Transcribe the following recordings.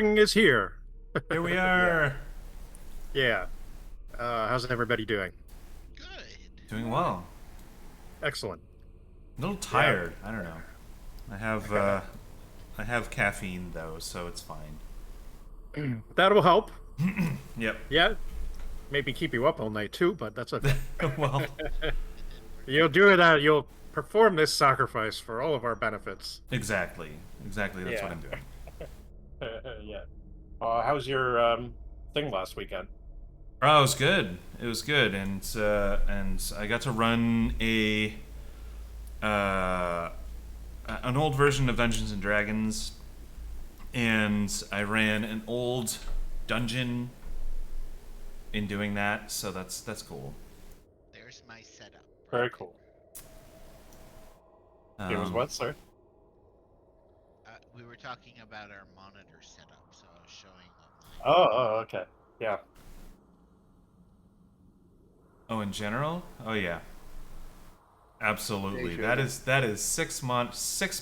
is here. Here we Yeah. are. Yeah. How's everybody doing? Good. Doing well. Excellent. A little Yeah. tired. I don't know. I have I have caffeine though, so it's fine. That'll help. Yep. Yeah. Maybe keep you up all night too, but that's okay. Well, You'll do it. You'll perform this sacrifice for all of our benefits. exactly. Exactly. That's what Yeah. I'm doing. Yeah. How's your thing last weekend? Oh, it was good. It was good, and I got to run uh, an old version of Dungeons and Dragons, and I ran an old dungeon in doing that. So that's cool. There's my setup. Very cool. It was Um, what, sir? We were talking about our monitor setup, so I was showing what Okay. Yeah. Oh, in general? Oh yeah, absolutely. Sure. That is six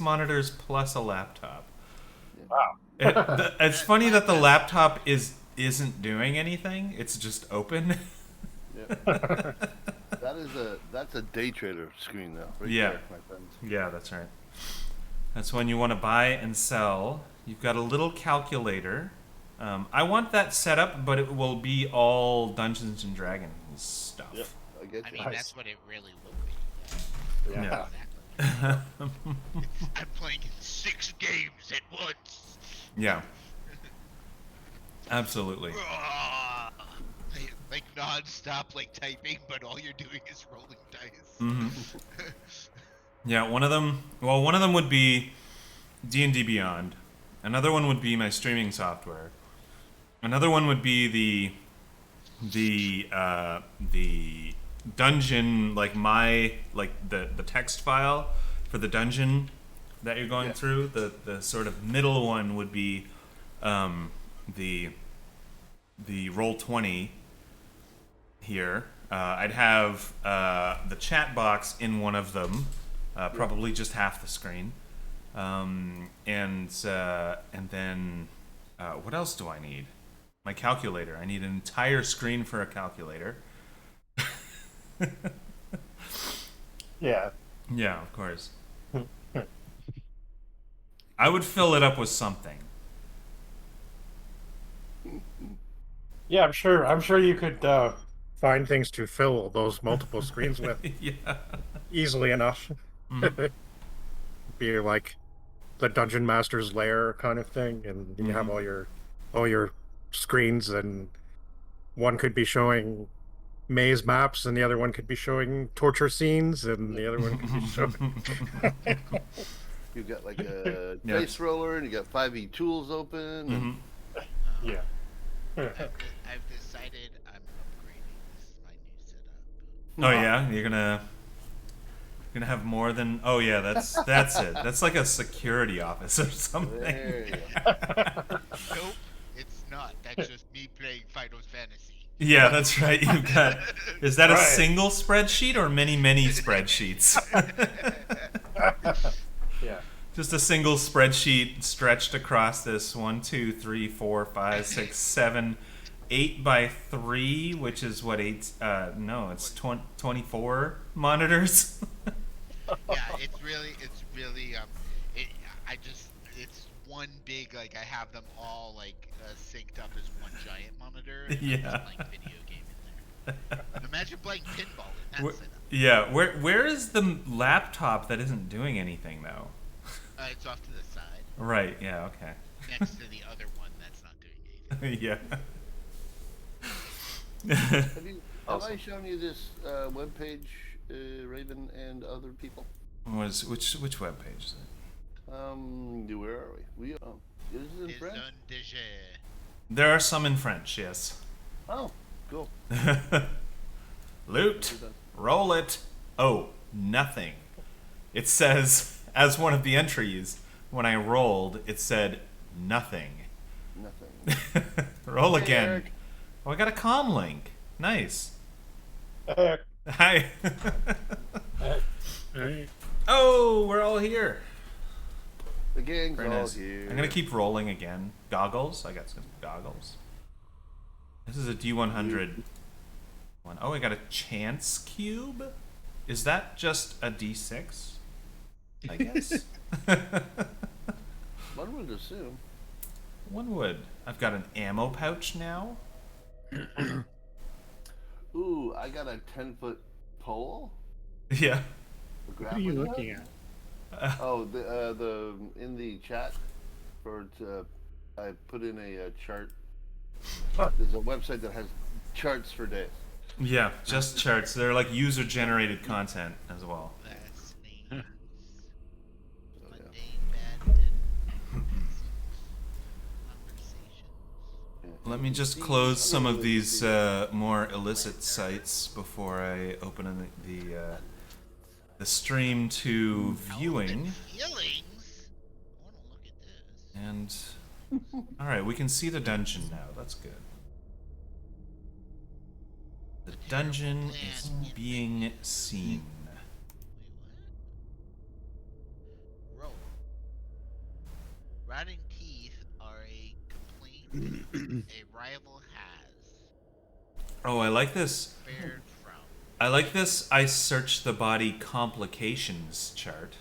monitors plus a laptop. Wow. It's funny that the laptop isn't doing anything. It's just open. Yeah. That's a day trader screen though. Right Yeah. there, my friends. Yeah, that's right. That's when you want to buy and sell. You've got a little calculator. I want that set up, but it will be all Dungeons and Dragons stuff. Yep, I get I you. mean, Nice. that's what it really will be. Yeah. Yeah. I'm playing 6 games at once. Yeah. Absolutely. Like non-stop, like typing, but all you're doing is rolling dice. hmm Yeah, one of them. Well, one of them would be D&D Beyond. Another one would be my streaming software. Another one would be the dungeon, like the text file for the dungeon that you're going Yeah. through. The sort of middle one would be the Roll20 here. I'd have the chat box in one of them, probably just half the screen, and then what else do I need? My calculator. I need an entire screen for a calculator. Yeah. Yeah, of course. I would fill it up with something. Yeah, I'm sure you could find things to fill those multiple screens with Yeah. easily enough. Be like the dungeon master's lair kind of thing, and you have all your screens, and one could be showing maze maps, and the other one could be showing torture scenes, and the other one could be showing. You've got like a Yeah. dice roller, and you got 5e tools open. And Yeah. I've decided I'm upgrading. This is my new setup. Oh yeah, you're gonna have more than. Oh yeah, that's it. That's like a security office or something. There you go. Nope, it's not. That's just me playing Final Fantasy. Yeah, that's right. You've got. Is that a Right. single spreadsheet or many spreadsheets? Yeah. Just a single spreadsheet stretched across this 1, 2, 3, 4, 5, 6, 7, 8 by 3, which is what 8? No, it's 24 monitors. Yeah, it's really, it's one big, like, I have them all, like, synced up as one giant monitor, and I'm Yeah. just playing video game in there. Imagine playing pinball in that setup. Yeah, where is the laptop that isn't doing anything though? It's off to the side, Right. Yeah. Okay. next to the other one that's not doing anything. Yeah. Have I shown you this webpage, Raven and other people? Which webpage is it? Where are we? Is it in Des French? zones déjà. There are some in French, yes. Oh, cool. Loot. Roll it. Oh, nothing. It says, as one of the entries, when I rolled, it said nothing. Nothing. Roll Hey, again. Eric. Oh, I got a comm link. Nice. Hey. Hi. Hey. Oh, we're all here. The gang's Very all nice. here. I'm gonna keep rolling again. Goggles. I got some goggles. This is a D100 one. Oh, I got a chance cube. Is that just a D6? I guess. One would assume. One would. I've got an ammo pouch now. Ooh, I got a 10-foot pole. Yeah. What are you looking at? Oh, the in the chat I put in a chart. There's a website that has charts for days. Yeah, just charts. They're like user-generated content as well. That's names. yeah. Mundane, bad, conversations. Let me just close some of these more illicit sites before I open the stream to viewing. Feelings. I want to look at this. And all right, we can see the dungeon now. That's good. The dungeon is being seen. Wait, what? Roll. Rotting teeth are a complaint a rival has Oh, I like this. fared from. I like this. I search the body complications chart.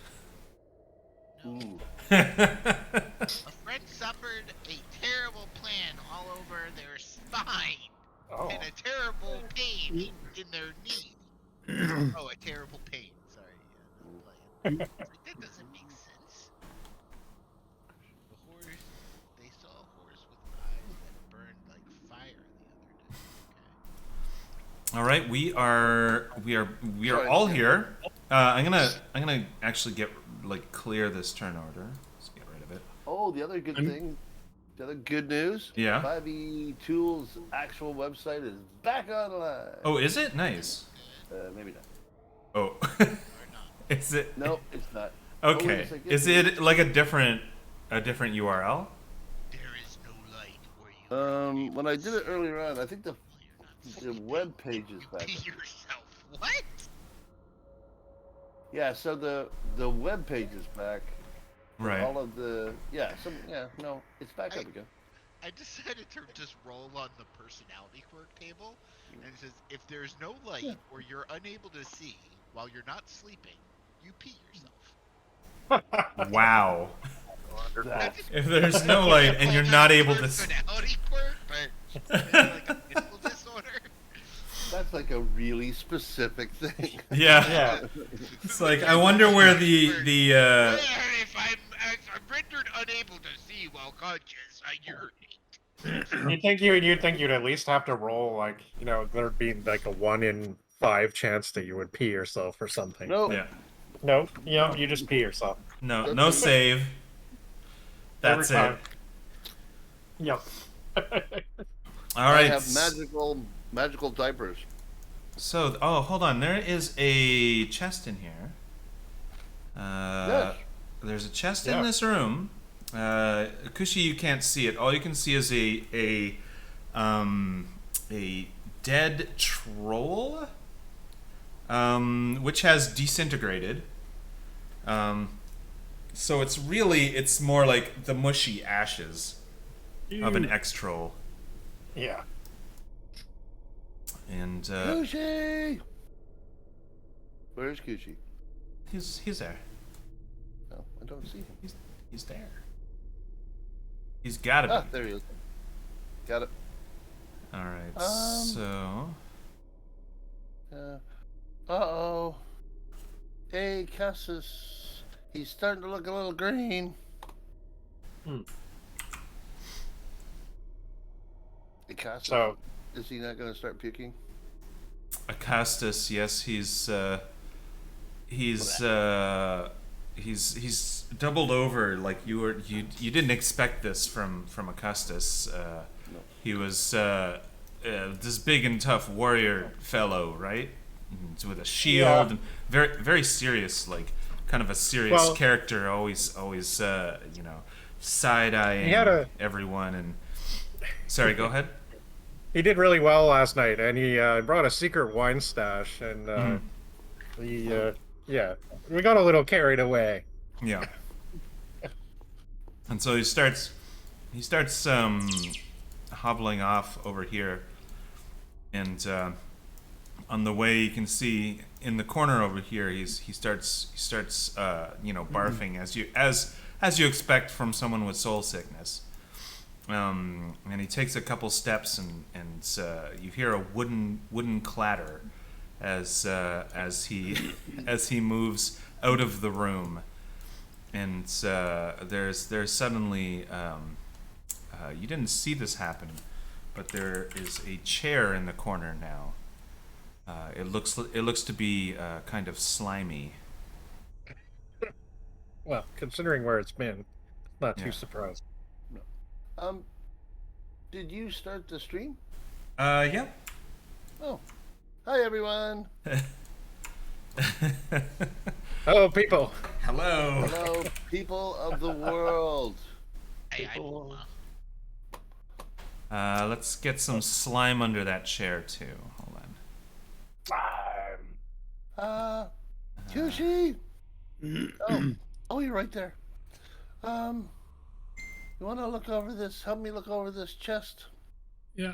Ooh. A friend suffered a terrible plan all over their spine Oh. and a terrible pain in their knee. Oh, a terrible pain. Sorry. Yeah, like, that doesn't make sense. The horse. They saw a horse with eyes that burned like fire the other day. All right, we are Sorry. all here. I'm gonna actually clear this turn order. Let's get rid of it. Oh, the other good thing, the other good news. Yeah. 5e Tools' actual website is back online. Oh, is it? Nice. Maybe not. Oh, Or not. is it? No, it's not. Okay. Oh, wait a second. Is it like a different URL? There is no light where you When I did it earlier on, I think the you're not web page is You back. pee yourself. What? Yeah, so the web page is back. Right. All of the no, it's back up again. I decided to just roll on the personality quirk table, and it says if there's no light or you're unable to see while you're not sleeping, you pee yourself. Wow. That's If there's no light and you're not able to. personality quirk, but it's like a mental disorder. That's like a really specific thing. Yeah. Yeah. It's like I wonder where the If I'm rendered unable to see while conscious, I urinate. You'd think you'd at least have to roll like there'd be like a 1 in 5 chance that you would pee yourself or something. No, yeah. No, you just pee yourself. No save. That's Every it. time. Yep. All I right. have magical diapers. So, hold on. There is a chest in here. Yes. There's a chest Yeah. in this room. Kushi, you can't see it. All you can see is a dead troll, which has disintegrated. So it's more like the mushy ashes of an ex-troll. Yeah. And Kushi! Where's Kushi? he's there. No, I don't see him. He's there. He's gotta be. Ah, there he is. Got it. All right. Um, So Uh-oh. Hey, Cassis. He's starting to look a little green. Hmm. Hey, Cassis. So Is he not going to start puking? Acastus, yes, he's doubled over. Like you didn't expect this from Acastus. No. He was this big and tough warrior fellow, right? With a shield Yeah. and very very serious, like kind of a serious Well- character. Always side eyeing He had everyone. And sorry, go ahead. he did really well last night, and he brought a secret wine stash, and we got a little carried away. Yeah. And so he starts hobbling off over here, and on the way you can see in the corner over here he starts barfing as you expect from someone with soul sickness. And he takes a couple steps, and you hear a wooden clatter as he moves out of the room, and there's suddenly you didn't see this happen, but there is a chair in the corner now. It looks to be kind of slimy. Well, considering where it's been, not Yeah. too surprised. Did you start the stream? Yep. Oh, hi everyone. Oh, people! Hello. Hello, people of the world. Hey, I'm People. Let's get some slime under that chair too. Hold on. Kyushi. Oh, you're right there. You want to look over this? Help me look over this chest. Yeah.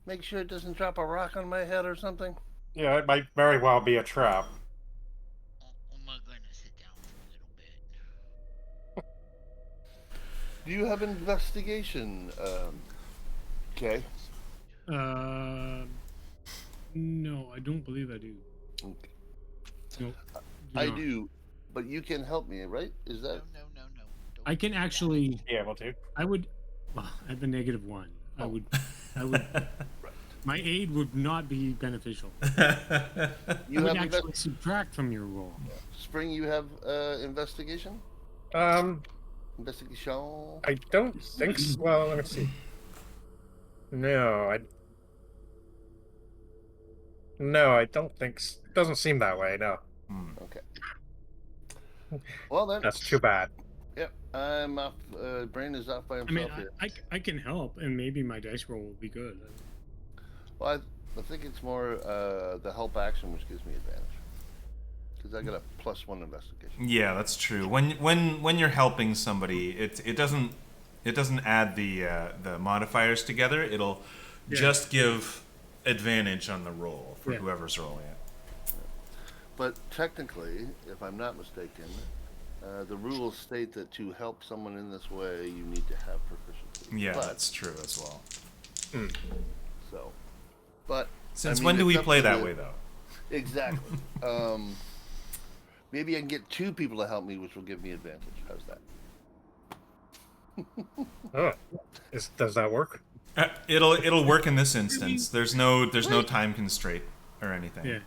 Make sure it doesn't drop a rock on my head or something. Yeah, it might very well be a trap. I'm gonna sit down for a little bit. Do you have investigation? Okay. No, I don't believe I do. Okay. No, I not. do, but you can help me, right? Is No, that? no. Don't I can do that. actually. Be able to. I would. Well, at the -1, I would. My aid would not be beneficial. You I would have actually subtract from your roll. Spring. You have investigation. Investigation. I don't think so. Well, let me see. No, I don't think so. Doesn't seem that way, no. Okay. Well then. That's too bad. Yep. I'm off. Brain is off by I mean, himself here. I can help, and maybe my dice roll will be good. Well, I think it's more the help action which gives me advantage. Because I got a +1 investigation. Yeah, that's true. When you're helping somebody, it doesn't add the modifiers together. It'll just give advantage on the roll for whoever's rolling it. But technically, if I'm not mistaken, the rules state that to help someone in this way, you need to have proficiency. Yeah, But- that's true as well. So, but Since I mean, when do it's we up play to that the- way, though? Exactly. Maybe I can get 2 people to help me, which will give me advantage. How's that? Oh, does that work? It'll work in this instance. There's no time constraint or anything. Yeah.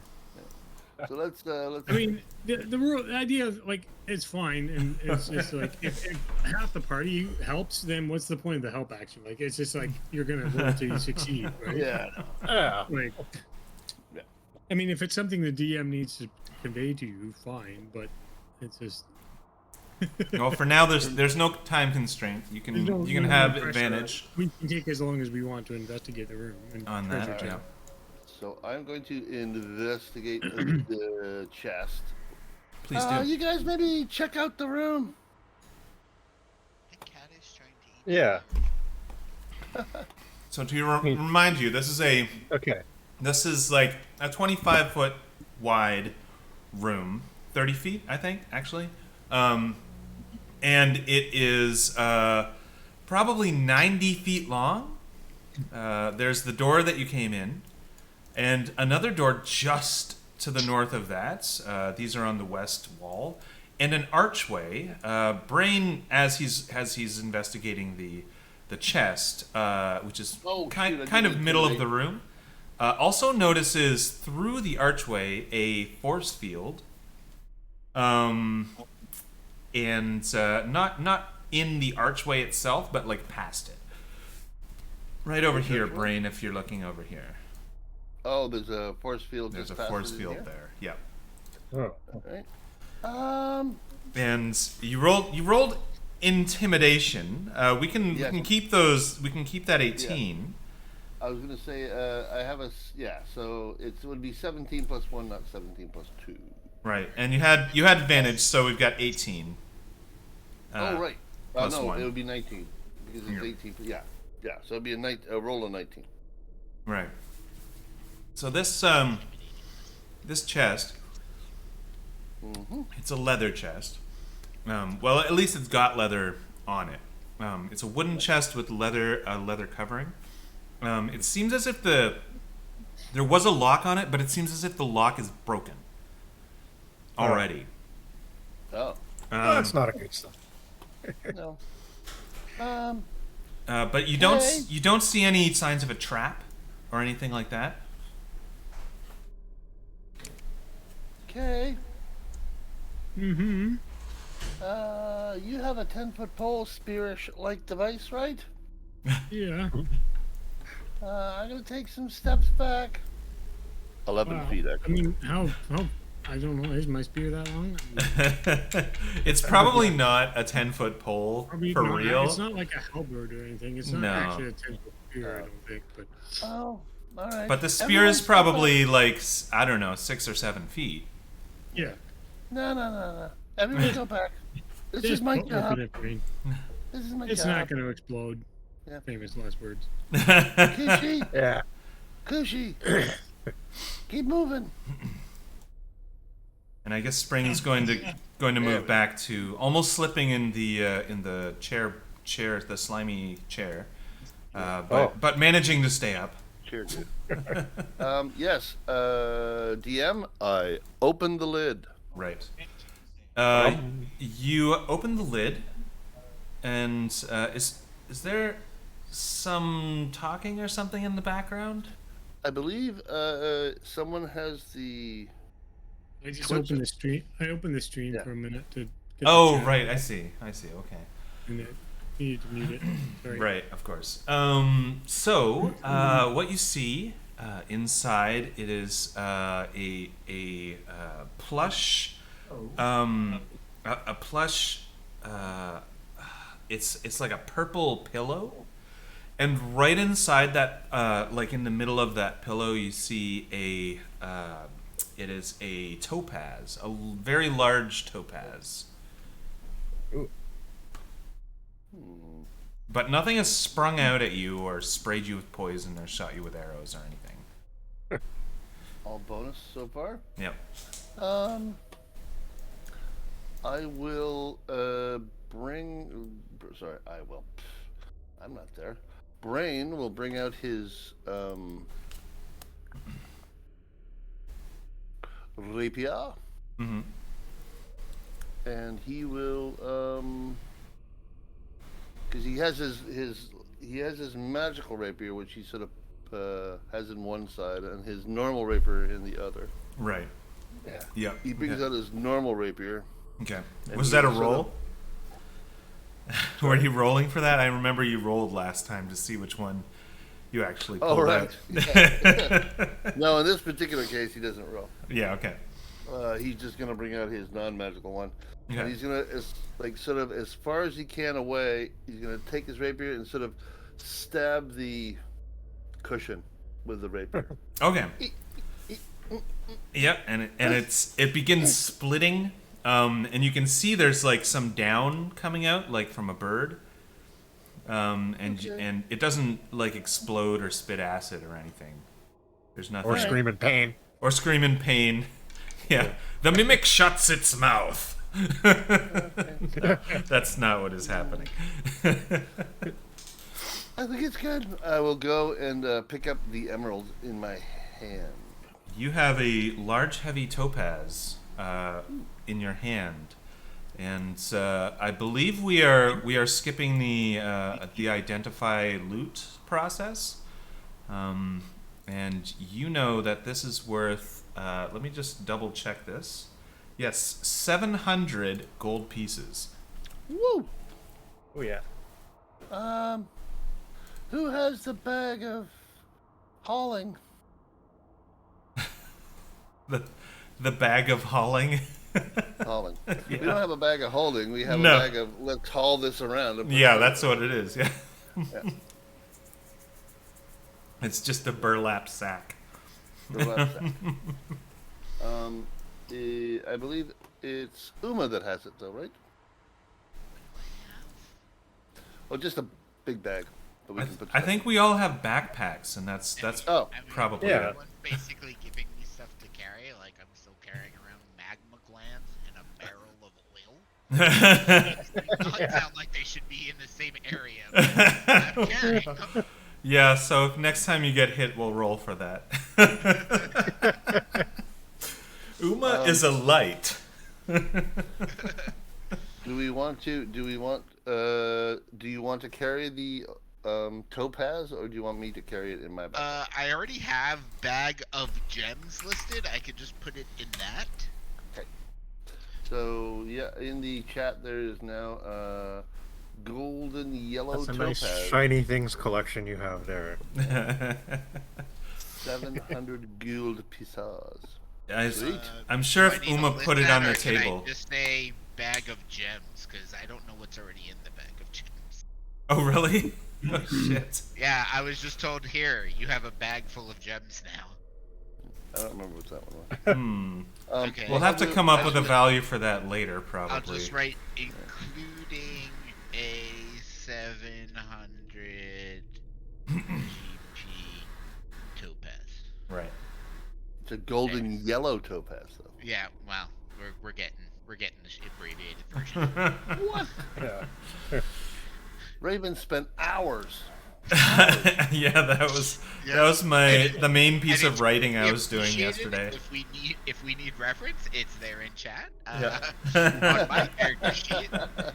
So let's. I mean, the idea of like it's fine, and it's just like if half the party helps, then what's the point of the help action? Like it's just like you're gonna roll till you succeed, right? Yeah. Yeah. Like, Yeah. I mean, if it's something the DM needs to convey to you, fine, but it's just. Well, for now, there's no time constraint. You can There's no have pressure. advantage We can take as long as we want to investigate the room and on treasure that. chest. Yeah. So I'm going to investigate the chest. Please do. You guys maybe check out the room. The cat is trying to eat. Yeah. So to remind you, this is Okay. like a 25-foot wide room, 30 feet, I think, actually, and it is probably 90 feet long. There's the door that you came in, and another door just to the north of that. These are on the west wall, and an archway. Brain, as he's investigating the chest, which is Oh, kind shoot, I of did it middle too of the late. room. Also notices through the archway a force field, and not in the archway itself, but like past it. Right over here, Brain. If you're looking over here, Oh, there's a force field. there's a just past force it in field here? there. Yep. Oh. Right. And you rolled intimidation. We can keep those. We can keep that 18. I was gonna say I have so it would be 17 plus 1, not 17 plus 2. Right, and you had advantage, so we've got 18. Oh right. plus No, 1. it would be 19 because it's 18. Yeah, yeah. So it'd be a roll of 19. Right. So this this chest, it's a leather chest. Well, at least it's got leather on it. It's a wooden chest with leather covering. It seems as if there was a lock on it, but it seems as if the lock is broken already. Oh That's not a good sign. no. But you Okay. don't see any signs of a trap or anything like that. Okay. Mm-hmm. You have a 10-foot pole spearish like device, right? Yeah. I'm gonna take some steps back. 11 Wow. feet, I actually. mean, how? I don't know. Is my spear that long? It's probably not a 10-foot pole Probably for not. real. It's not like a halberd or anything. It's not No. actually a 10-foot spear, I don't think. But Oh, all right. But the spear Everyone is step up. probably like, I don't know, 6 or 7 feet. yeah, No. Everyone go back. This just is my open job. it for me. This is my It's job. not going to explode. Yeah. Famous last words. Cushy, Yeah. cushy. Keep moving. And I guess Spring's going to move back to almost slipping in the chair, the slimy chair, but managing to stay up. Sure, dude. Yes. DM, I opened the lid. Right. You open the lid, and is there some talking or something in the background? I believe someone has the. I just Twitch opened it. the stream. I opened the stream Yeah. for a minute to. Get Oh, the chat, right. I see. Okay. And it needed to mute it. Sorry. Right, of course. So what you see inside, it is a plush, a plush. It's like a purple pillow, and right inside that, like in the middle of that pillow, you see it is a topaz, a very large topaz. But nothing has sprung out at you or sprayed you with poison or shot you with arrows or anything. All bonus so far. Yep. I will bring. Sorry, I will. I'm not there. Brain will bring out his rapier, Mm-hmm. and he will because he has his magical rapier, which he sort of has in one side, and his normal rapier in the other. Right. Yeah. Yep. He brings out his normal rapier. Okay. And Was he that a sort of- roll? Were you rolling for that? I remember you rolled last time to see which one you actually pulled Oh right. out. Yeah. No, in this particular case, he doesn't roll. Yeah. Okay. He's just gonna bring out his non-magical one, Okay. and he's gonna, sort of as far as he can away. He's gonna take his rapier and sort of stab the cushion with the rapier. Okay. Yep, and it begins splitting, and you can see there's like some down coming out, like from a bird, and it doesn't like explode or spit acid or anything. There's nothing. Or scream in pain. Or scream in pain. Yeah, the mimic shuts its mouth. No, that's not what is happening. I think it's good. I will go and pick up the emerald in my hand. You have a large, heavy topaz in your hand, and I believe we are skipping the identify loot process, and you know that this is worth. Let me just double check this. Yes, 700 gold pieces. Woo! Oh yeah. Who has the bag of hauling? The bag of hauling. Hauling. We don't have a bag of holding. We have No. a bag of let's haul this around. and put Yeah, it- that's what it is. Yeah. Yeah. It's just a burlap sack. the left side. I believe it's Uma that has it, though, right? Oh, just a big bag that we can put. I think we all have backpacks, and that's Oh. I mean, probably Yeah. everyone's basically giving me stuff to carry. Like I'm still carrying around magma glands and a barrel of oil. It doesn't sound like they should be in the same area. But I'm carrying them. Yeah, so next time you get hit, we'll roll for that. Uma is a light. Do you want to carry the topaz, or do you want me to carry it in my bag? I already have bag of gems listed. I could just put it in that. So yeah, in the chat there is now golden yellow That's a topaz. nice shiny things collection you have there. 700 gold pieces. Sweet. I'm sure Do I if need to Uma list put it that, on or the can table. I just say bag of gems because I don't know what's already in the bag of gems. Oh, really? Oh, shit. Yeah, I was just told here you have a bag full of gems now. I don't remember what that one was. Okay. We'll have to come up with a value for that later, probably. I'll just write including a 700 GP topaz. Right. It's a golden yellow topaz, though. Yeah, well, we're getting the abbreviated version. What? Yeah. Raven spent hours. Yeah, that was the main piece And of writing I we was doing appreciate it. yesterday. If we need reference, it's there in chat. Yeah. On my character sheet,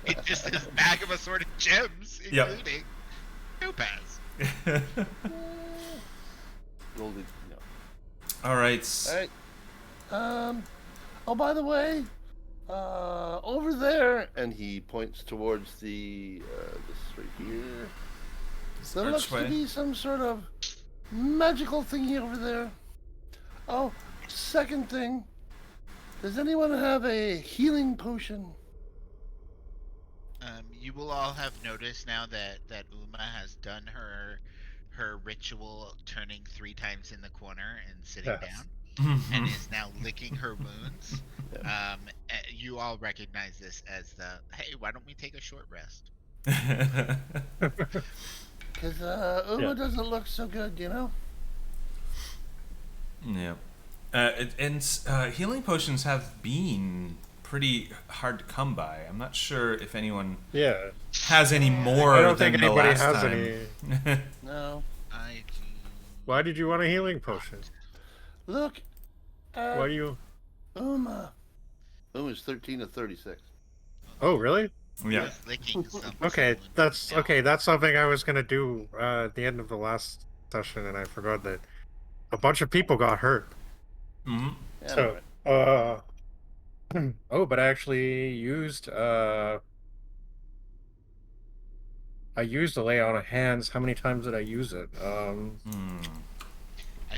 it just says bag of assorted gems, Yep. including topaz. Golden. No. All right. All right. Oh, by the way, over there, and he points towards the this right here. There looks to Archway. be some sort of magical thingy over there. Oh, second thing. Does anyone have a healing potion? You will all have noticed now that Uma has done her ritual, turning 3 times in the corner and sitting Yes. down, and is now licking her wounds. You all recognize this as the hey, why don't we take a short rest? Because Uma doesn't look so good, you know? Yeah. Healing potions have been pretty hard to come by. I'm not sure if anyone Yeah. has any more I don't than think the anybody last has time. any. No. I do. Why did you want a healing potion? Look at Why do you? Uma. Uma's 13 of 36. Oh, really? Yeah. Was licking some Okay, wound. that's Now, okay. That's something I was gonna do at the end of the last session, and I forgot that a bunch of people got hurt. Hmm. Yeah, So, oh, but I actually used I used a lay on of hands. How many times did I use it? I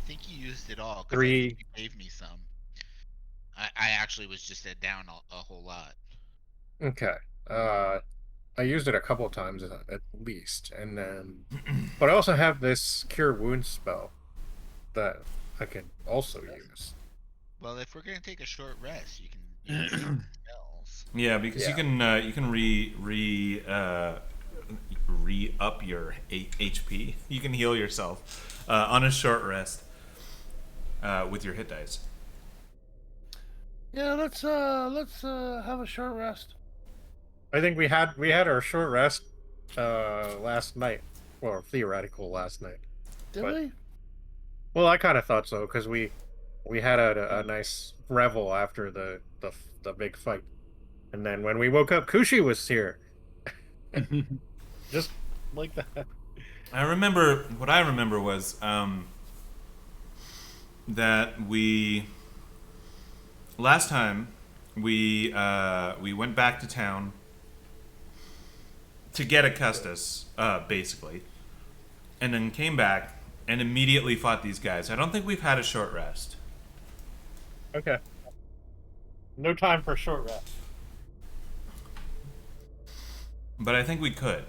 think you used it all. 'Cause I 3. think you gave me some. I actually was just down a whole lot. Okay. I used it a couple of times at least, and then, but I also have this cure wounds spell that I can also use. Well, if we're gonna take a short rest, you can use some spells. Yeah, because you can re up your HP. You can heal yourself on a short rest with your hit dice. Yeah, let's have a short rest. I think we had our short rest last night, or theoretical last night. Did But- we? Well, I kind of thought so because we had a nice revel after the big fight, and then when we woke up, Kushi was here, just like that. I remember what I remember was that we last time we went back to town to get a Custis, basically, and then came back and immediately fought these guys. I don't think we've had a short rest. Okay. No time for short rest. But I think we could.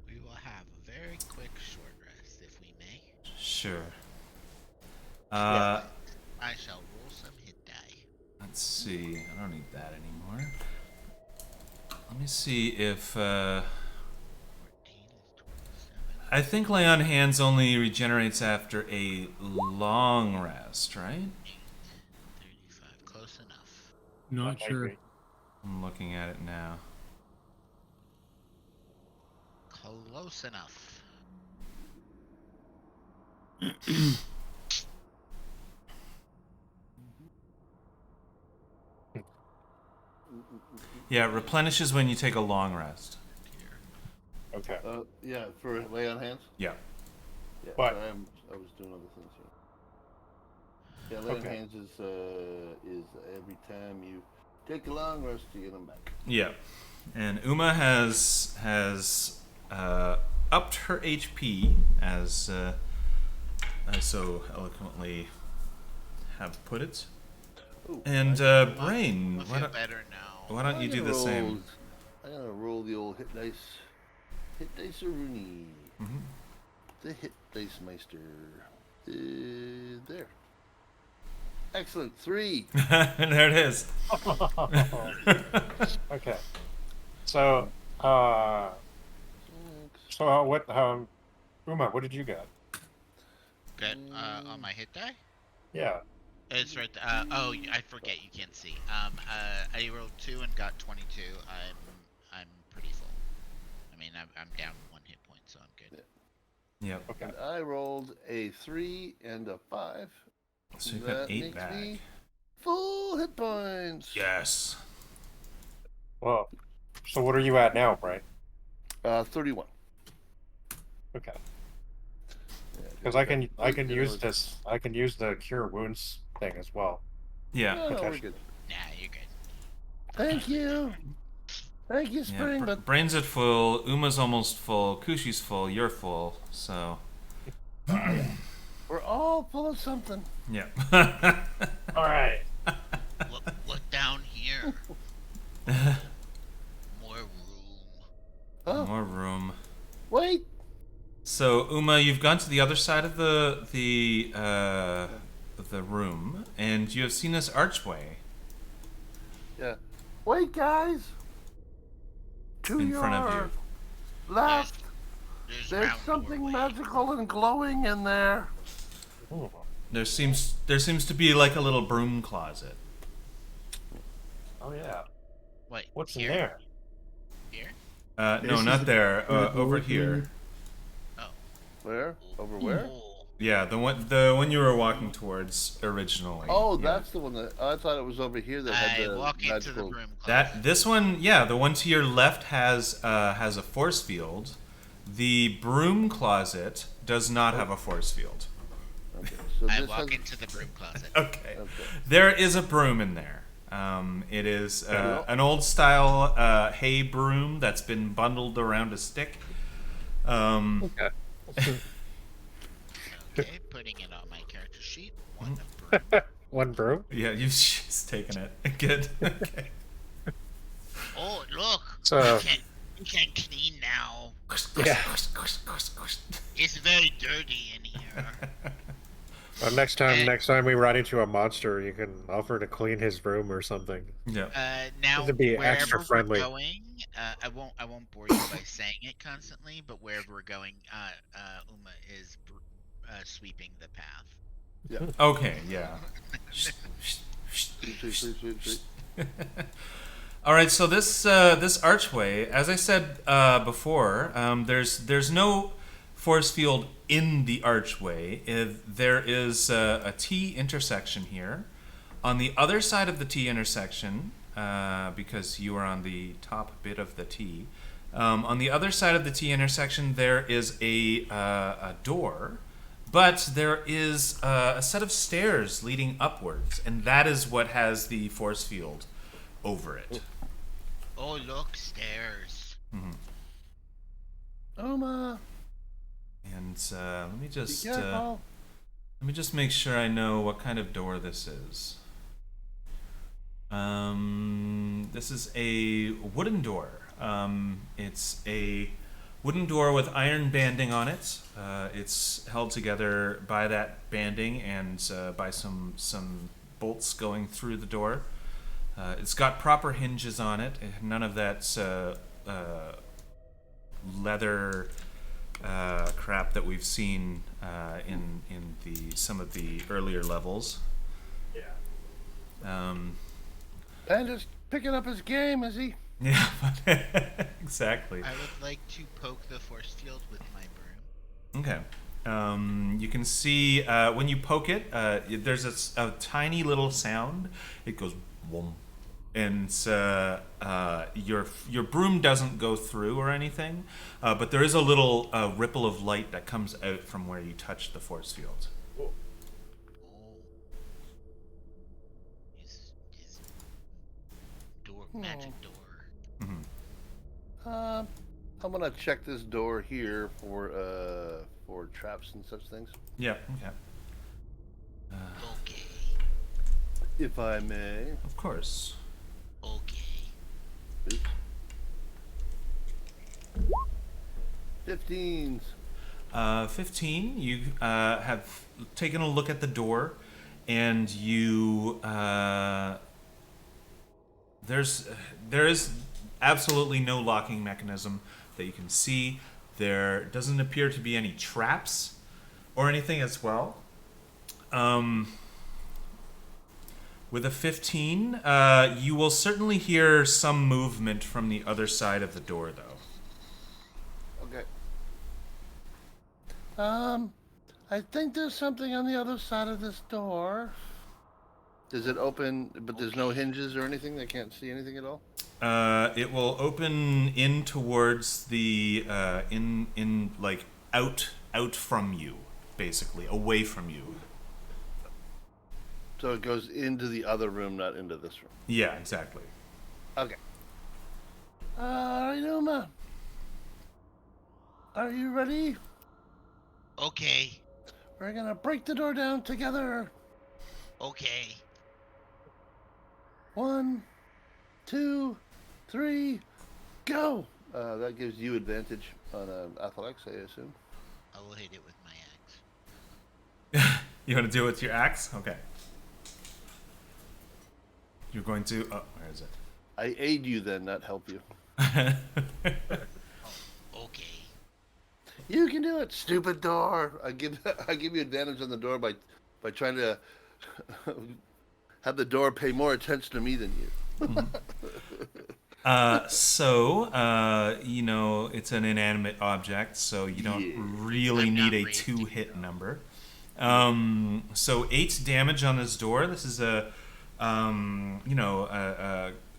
We will have a very quick short rest, if we may. Sure. I shall roll some hit die. Let's see. I don't need that anymore. Let me see if 14 is 27. I think lay on hands only regenerates after a long rest, right? 35. Close enough. Not That might sure. be. I'm looking at it now. Close enough. Yeah, it replenishes when you take a long rest. Here. Okay. Yeah, for lay on hands. Yeah. Yeah, But- sorry, I was doing other things here. Yeah, lay on Okay. hands is every time you take a long rest, you get them back. Yeah. And Uma has upped her HP as I so eloquently have put it. Ooh, And I- Brain, I feel better now. why don't you do the same? I'm gonna roll the old hit dice. Hit dice Rooney. Mhm. The hit dice meister. There. Excellent. 3. There it is. Okay. So, what? Uma, what did you get? Good. On my hit die? Yeah. It's right. Oh, I forget. You can't see. I rolled 2 and got 22. I'm pretty full. I mean, I'm down 1 hit point, so I'm good. Yep. Okay. And I rolled a 3 and a 5. So you've That got 8 makes back. me full hit points. Yes. Well, so what are you at now, Brian? 31. Okay. Yeah, Because I can it use was- this. I can use the cure wounds thing as well. Yeah. No, we're potentially. good. Nah, you're good. Thank you. Thank you, Yeah. Spring. But Brain's at full. Uma's almost full. Kushi's full. You're full. So. we're all full of something. Yeah. All right. Look down here. More room. Oh, More room. wait. So Uma, you've gone to the other side of the room, and you have seen this archway Yeah. Wait, guys. To in your front of you. left, there's round something doorway. magical and glowing in there. Ooh. There seems to be like a little broom closet. Oh yeah. Wait. What's here? in there? Here? No, This not is there. where the Over door here. opening- Where? Over where? Oh, Yeah, the one you were walking towards originally. Oh, Yeah. that's the one that I thought it was over here that had I the walk into the magical. room. That this one, yeah, the one to your left has a force field. The broom closet does not have a force field. Okay, so I this walk has. into the broom closet. Okay. Okay. There is a broom in there. It is Yeah. an old style hay broom that's been bundled around a stick. Okay. Okay, putting it on my character sheet. One of broom. One broom. Yeah, you've just taken it. Good. Okay. Oh, look! So You can clean now. yeah. It's very dirty in here. Next time we run into a monster, you can offer to clean his room or something. Yeah. Now, To be wherever extra we're friendly. going, I won't bore you by saying it constantly, but wherever we're going, Uma is sweeping the path. Okay. Yeah. Sweet, sweet, sweet, sweet. All right, so this archway, as I said before, there's no force field in the archway. There is a T intersection here. On the other side of the T intersection, because you are on the top bit of the T, on the other side of the T intersection there is a door, but there is a set of stairs leading upwards, and that is what has the force field over it. Oh, look, stairs. Oma, And let me be just careful. make sure I know what kind of door this is. This is a wooden door. It's a wooden door with iron banding on it. It's held together by that banding and by some bolts going through the door. It's got proper hinges on it. None of that leather crap that we've seen in some of the earlier levels. Yeah. Panda's picking up his game, is he? Yeah, exactly. I would like to poke the force field with my broom. Okay. You can see when you poke it, there's a tiny little sound. It goes whoom, and your broom doesn't go through or anything, but there is a little ripple of light that comes out from where you touch the force field. Oh. His door, magic door. Mm-hmm. I'm gonna check this door here for traps and such things, Yeah. Okay. Okay. if I may. Of course. Okay. Oops. 15s. 15. You have taken a look at the door, and you there is absolutely no locking mechanism that you can see. There doesn't appear to be any traps or anything as well. With a 15, you will certainly hear some movement from the other side of the door, though. Okay. I think there's something on the other side of this door. Does it open, but there's no hinges or anything? They can't see anything at all? It will open in towards the like out from you, basically away from you. So it goes into the other room, not into this room. Yeah, exactly. Okay. Yuma, are you ready? Okay. We're gonna break the door down together. Okay. 1, 2, 3, go! That gives you advantage on athletics, I assume. I will hit it with my axe. You want to do it with your axe? Okay. You're going to. Oh, where is it? I aid you then, not help you. Okay. You can do it, stupid door. I give you advantage on the door by trying to have the door pay more attention to me than you. You know, it's an inanimate object, so you don't really I'm need not a raised 2-hit number. So 8 damage on this door. This is a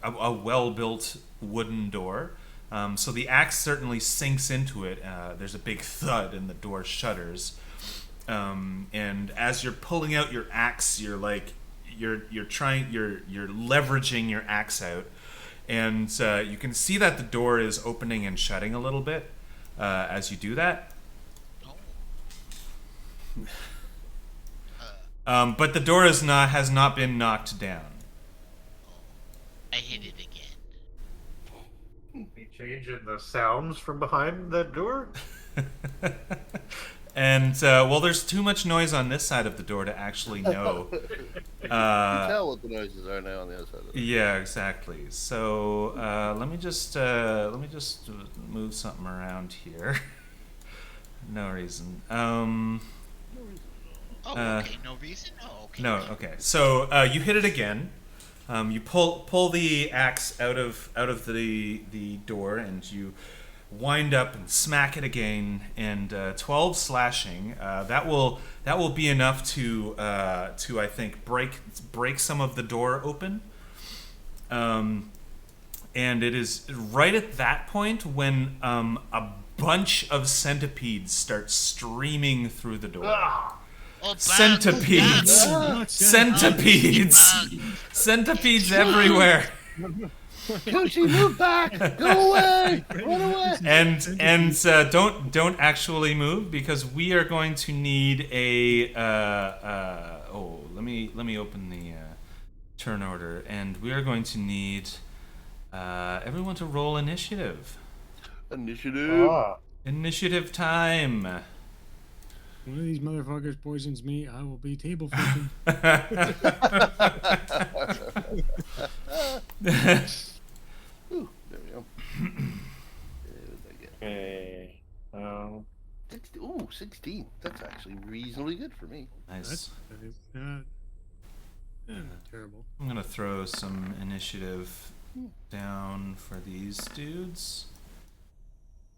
well-built wooden door. So the axe certainly sinks into it. There's a big thud, and the door shudders. And as you're pulling out your axe, you're leveraging your axe out, and you can see that the door is opening and shutting a little bit as you do that. But the door has not been knocked down. I hit it again. Any change in the sounds from behind that door? And well, there's too much noise on this side of the door to actually know. You can tell what the noises are now on the other side of it. Yeah, exactly. So let me just move something around here. No reason. Oh, okay. No reason? Oh, okay. No. Okay. So you hit it again. You pull the axe out of the door, and you wind up and smack it again. And 12 slashing. That will be enough to I think break some of the door open. And it is right at that point when a bunch of centipedes start streaming through the door. Oh, bugs, Centipedes! bugs. Centipedes! Centipedes everywhere! Koshi, move back! Go away! Run away! And don't actually move, because we are going to need a let me open the turn order, and we are going to need everyone to roll initiative. Initiative. Initiative time. one of these motherfuckers poisons me, I will be table flipping. Ooh, there we go. What did I get? Okay. 16. That's actually reasonably good for me. Nice. That is not terrible. I'm gonna throw some initiative down for these dudes.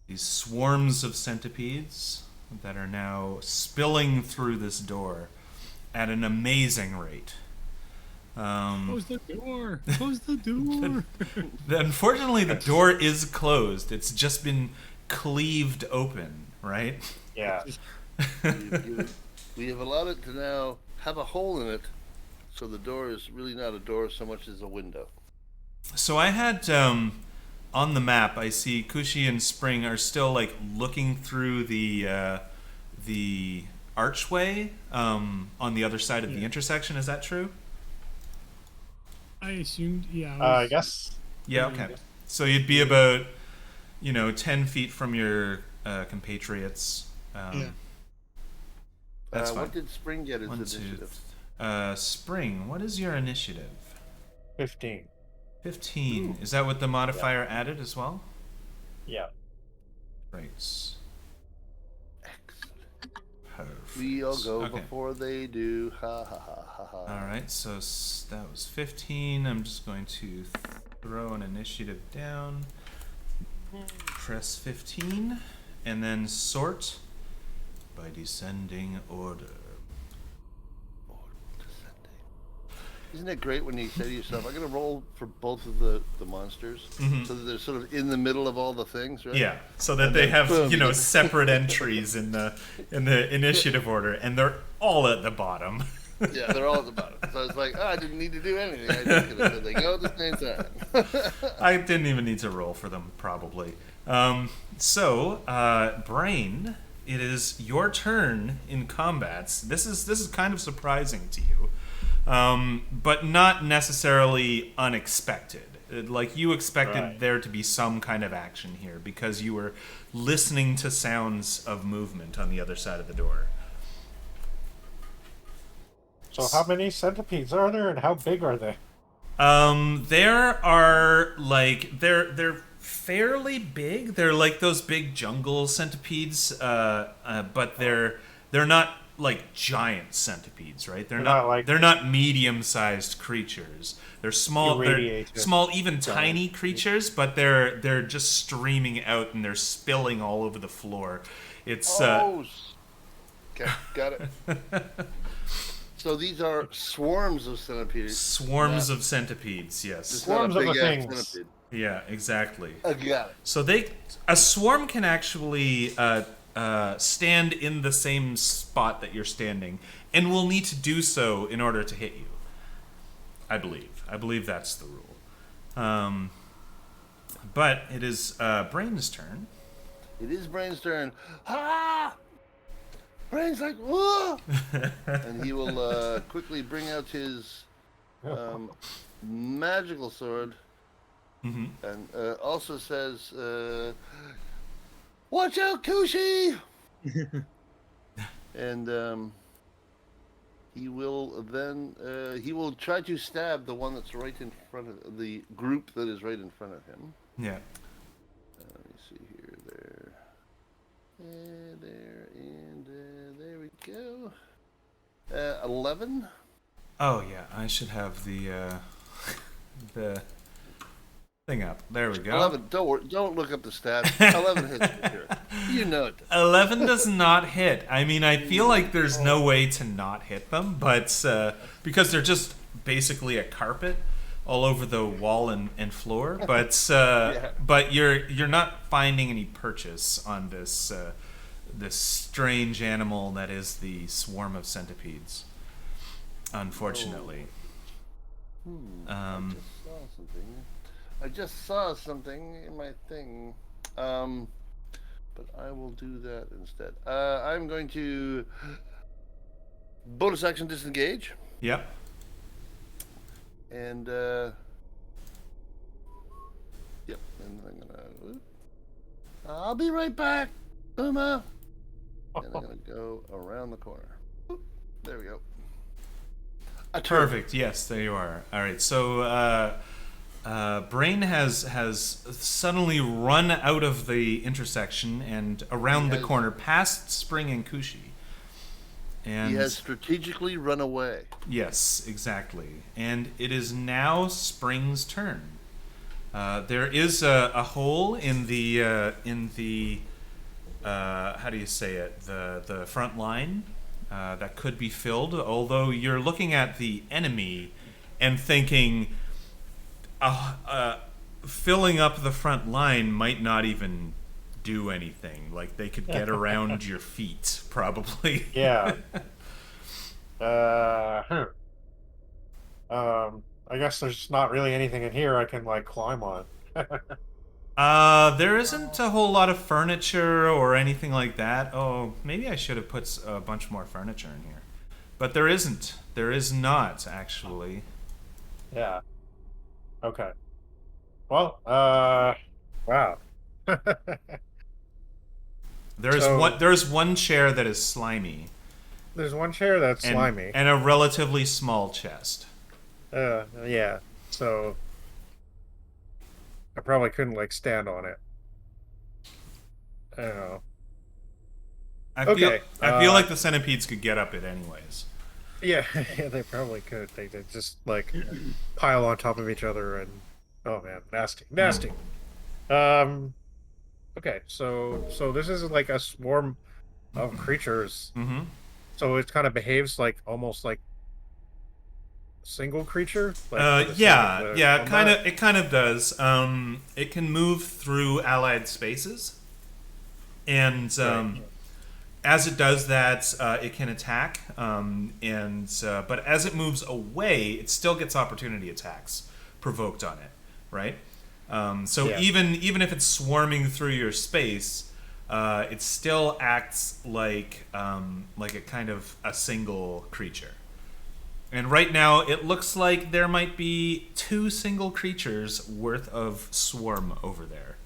These swarms of centipedes that are now spilling through this door at an amazing rate. Close the door! Close the door! Unfortunately, the door is closed. It's just been cleaved open, right? Yeah. We have allowed it to now have a hole in it, so the door is really not a door so much as a window. So I had on the map. I see Kushi and Spring are still like looking through the archway on the other side of the intersection. Is that true? I assumed, yeah. I guess. Yeah. Okay. So you'd be about 10 feet from your compatriots. Yeah. That's fine. What did Spring get as 1, 2, initiative? Spring, what is your initiative? 15. 15. Is that with the modifier added as well? Yeah. Right. Excellent. Perfect. We'll go Okay. before they do. Ha ha ha ha ha. All right. So that was 15. I'm just going to throw an initiative down. Press 15, and then sort by descending order. Isn't it great when you say to yourself, I'm going to roll for both of the monsters, so that they're sort of in the middle of all the things, right? Yeah, so that they have separate entries in the initiative order, and they're all at the bottom. Yeah, they're all at the bottom. So it's like, I didn't need to do anything. I just could have said they go at the same time. I didn't even need to roll for them, probably. Brain, it is your turn in combats. This is kind of surprising to you, but not necessarily unexpected. Like you expected there to be some kind of action here because you were listening to sounds of movement on the other side of the door. So how many centipedes are there, and how big are they? There are they're fairly big. They're like those big jungle centipedes, but they're not like giant centipedes, right? They're not medium-sized creatures. They're small. They're Irradiated. small, even tiny creatures, but they're just streaming out and they're spilling all over the floor. It's Okay, got it. So these are swarms of centipedes. swarms of centipedes. Yes. It's not a Swarms of the big-ass things. centipede. Yeah. Exactly. I got it. So a swarm can actually stand in the same spot that you're standing, and will need to do so in order to hit you. I believe that's the rule. But it is Brain's turn. It is Brain's turn. Ah! Brain's like, whoa! And he will quickly bring out his magical sword. Mm-hmm. And also says, watch out, Kushi! And he will then, he will try to stab the one that's right in front of, the group that is right in front of him. Yeah. Let me see here, there. There, and there we go. 11? Oh yeah, I should have the thing up. There we go. 11. Don't look up the stats. 11 hits for sure. You know it. 11 does not hit. I mean, I feel like there's no way to not hit them, but because they're just basically a carpet all over the wall and floor. But but you're not finding any purchase on this this strange animal that is the swarm of centipedes. Unfortunately. I just saw something in my thing. But I will do that instead. I'm going to bonus action disengage. Yep. And yep, and I'm gonna I'll be right back. Uma. And I'm going to go around the corner. Boop. There we go. A turn. Perfect. Yes, there you are. All right. So Brain has suddenly run out of the intersection and around the corner past Spring and Kushi. And He has strategically run away. yes, exactly. And it is now Spring's turn. There is a hole in the how do you say it, the front line that could be filled. Although you're looking at the enemy and thinking, filling up the front line might not even do anything. Like they could get around your feet, probably. Yeah. I guess there's not really anything in here I can like climb on. There isn't a whole lot of furniture or anything like that. Oh, maybe I should have put a bunch more furniture in here. But there isn't. There is not, actually. Yeah. Okay. Well, wow. There's one chair that is slimy. There's one chair that's and, slimy. And a relatively small chest. Yeah. So I probably couldn't like stand on it. I don't know. I feel like the centipedes could get up it anyways. Yeah, they probably could. They just like pile on top of each other and oh man, nasty. Okay, so this is like a swarm of creatures. Mm-hmm. So it kind of behaves like almost like a single creature. It kind of does. It can move through allied spaces, and as it does that, it can attack. But as it moves away, it still gets opportunity attacks provoked on it, right? Even if it's swarming through your space, it still acts like a kind of a single creature. And right now, it looks like there might be 2 single creatures worth of swarm over there.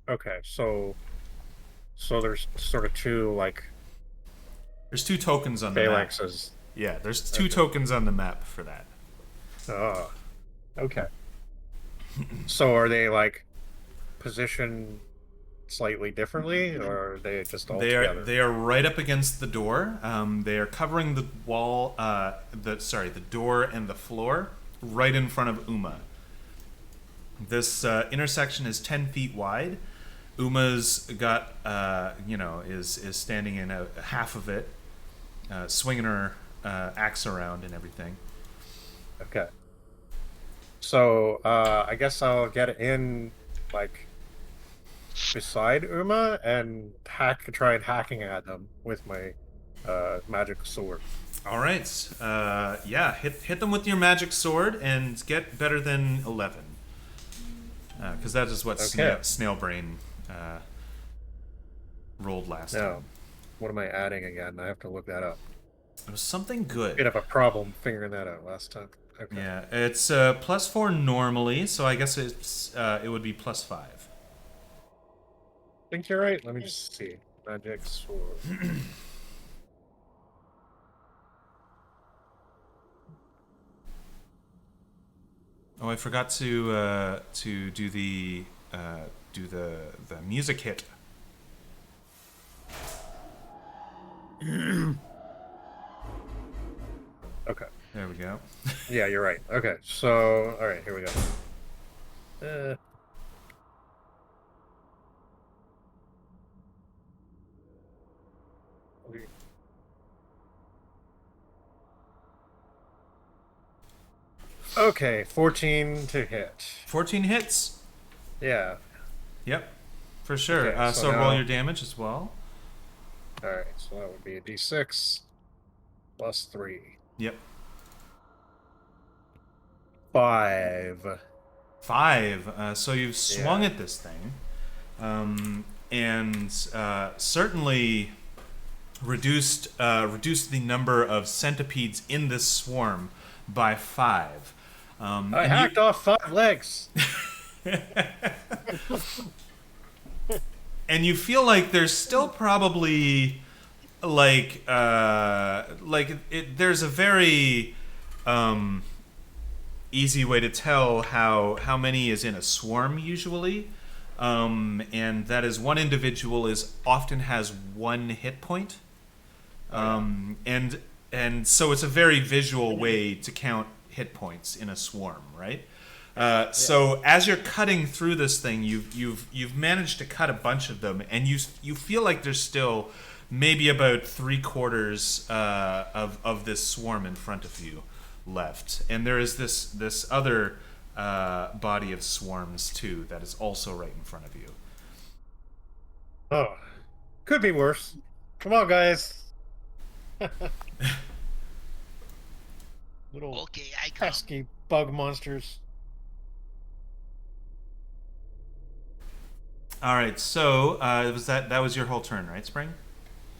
Okay, so there's sort of two like There's 2 tokens on the map. phalanxes. Yeah, there's 2 tokens on the map for that. Oh, okay. So are they like positioned slightly differently, or are they just all together? They are right up against the door. They are covering the wall, the door and the floor, right in front of Uma. This intersection is 10 feet wide. Uma's got, is standing in a half of it, swinging her axe around and everything. Okay. So I guess I'll get in like beside Uma and try hacking at them with my magic sword. All right. Hit them with your magic sword and get better than 11. Because that is what Snail Brain rolled last time. What am I adding again? I have to look that up. It was something good. Bit of a problem figuring that out last time. Okay. Yeah, it's +4 normally, so I guess it would be +5. I think you're right. Let me just see. Magic sword. Oh, I forgot to do the music hit. Okay. There we go. Yeah, you're right. Okay, so all right, here we go. Okay, 14 to hit. 14 hits. Yeah. Yep, for sure. Okay, so so roll now- your damage as well. All right, so that would be a d6 plus 3. Yep. 5. 5. So you've swung at this thing, and certainly reduced the number of centipedes in this swarm by 5. I hacked off 5 legs. and you feel like there's still probably there's a very easy way to tell how many is in a swarm usually, and that is one individual is often has 1 hit point, and so it's a very visual way to count hit points in a swarm, right? So as you're cutting through this thing, you've managed to cut a bunch of them, and you feel like there's still maybe about 3/4 of this swarm in front of you left, and there is this other body of swarms too that is also right in front of you. Oh, could be worse. Come on, guys. Little Okay, I come. pesky bug monsters. All right, so that was your whole turn, right, Spring?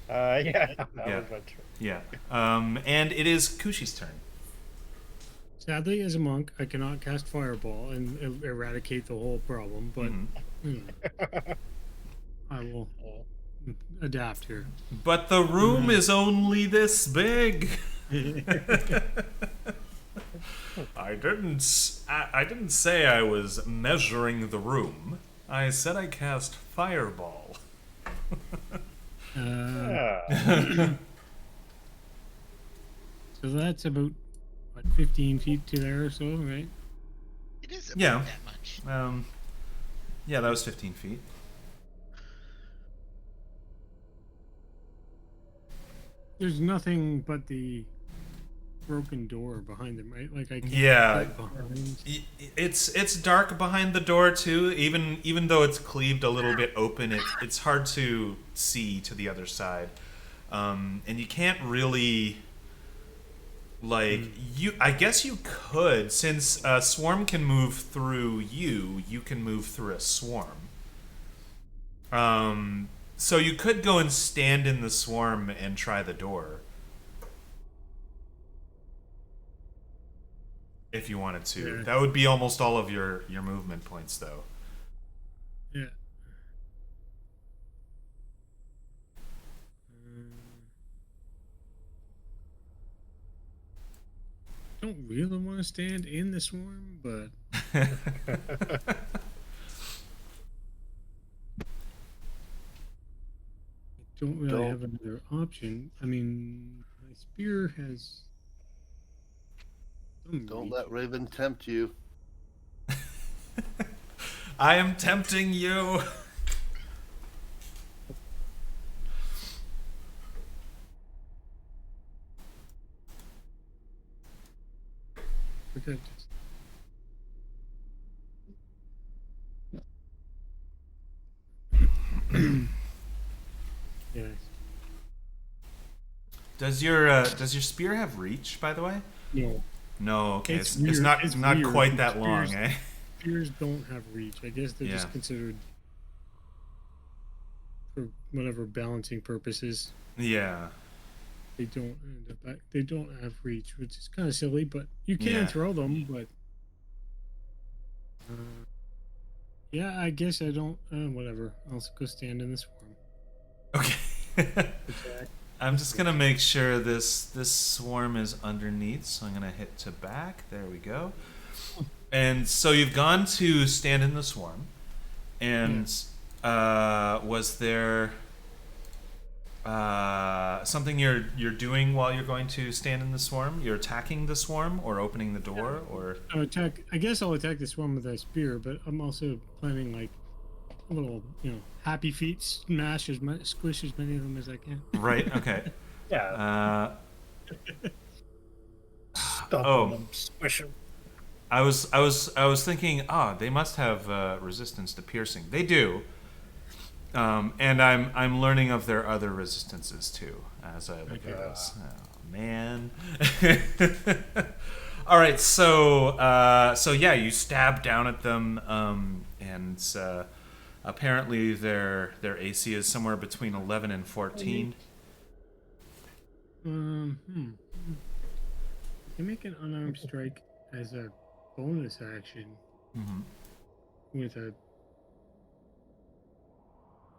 Yeah. That Yeah. was my turn. Yeah. And it is Kushi's turn. Sadly, as a monk, I cannot cast Fireball and eradicate the whole problem, but I will adapt here. But the room is only this big. I didn't say I was measuring the room. I said I cast Fireball. Yeah. So that's about 15 feet to there or so, right? It is about Yeah. that much. Yeah, that was 15 feet. There's nothing but the broken door behind them, right? Like I can't Yeah. get behind. It's dark behind the door too. Even though it's cleaved a little bit open, it's hard to see to the other side, and you can't really I guess you could, since a swarm can move through you. You can move through a swarm. So you could go and stand in the swarm and try the door. If you wanted to. Yeah. That would be almost all of your movement points, though. Yeah. Don't really want to stand in the swarm, but don't really have another option. I mean, my spear has some Don't reach. let Raven tempt you. I am tempting you. Protect us. Yes. Does your spear have reach, by the way? No. No. Okay. It's weird. not It's not weird. quite that long, Spears- eh? Spears don't have reach. I guess they're Yeah. just considered for whatever balancing purposes. Yeah. They don't end up. They don't have reach, which is kind of silly. But you can Yeah. throw them. But yeah, I guess I don't. Whatever. I'll go stand in this swarm. Okay. Attack. I'm just gonna make sure this swarm is underneath, so I'm gonna hit to back. There we go. And so you've gone to stand in the swarm, and was there something you're doing while you're going to stand in the swarm? You're attacking the swarm, or opening the door, or I'll attack. I guess I'll attack the swarm with a spear, but I'm also planning like a little, happy feet smash squish as many of them as I can. right? Okay. Yeah. Stomp oh. on them, squish them. I was thinking, they must have resistance to piercing. They do, and I'm learning of their other resistances too as I look at this. Oh man! All right, so yeah, you stab down at them, and apparently their AC is somewhere between 11 and 14. I can make an unarmed strike as a bonus action Mm-hmm. with a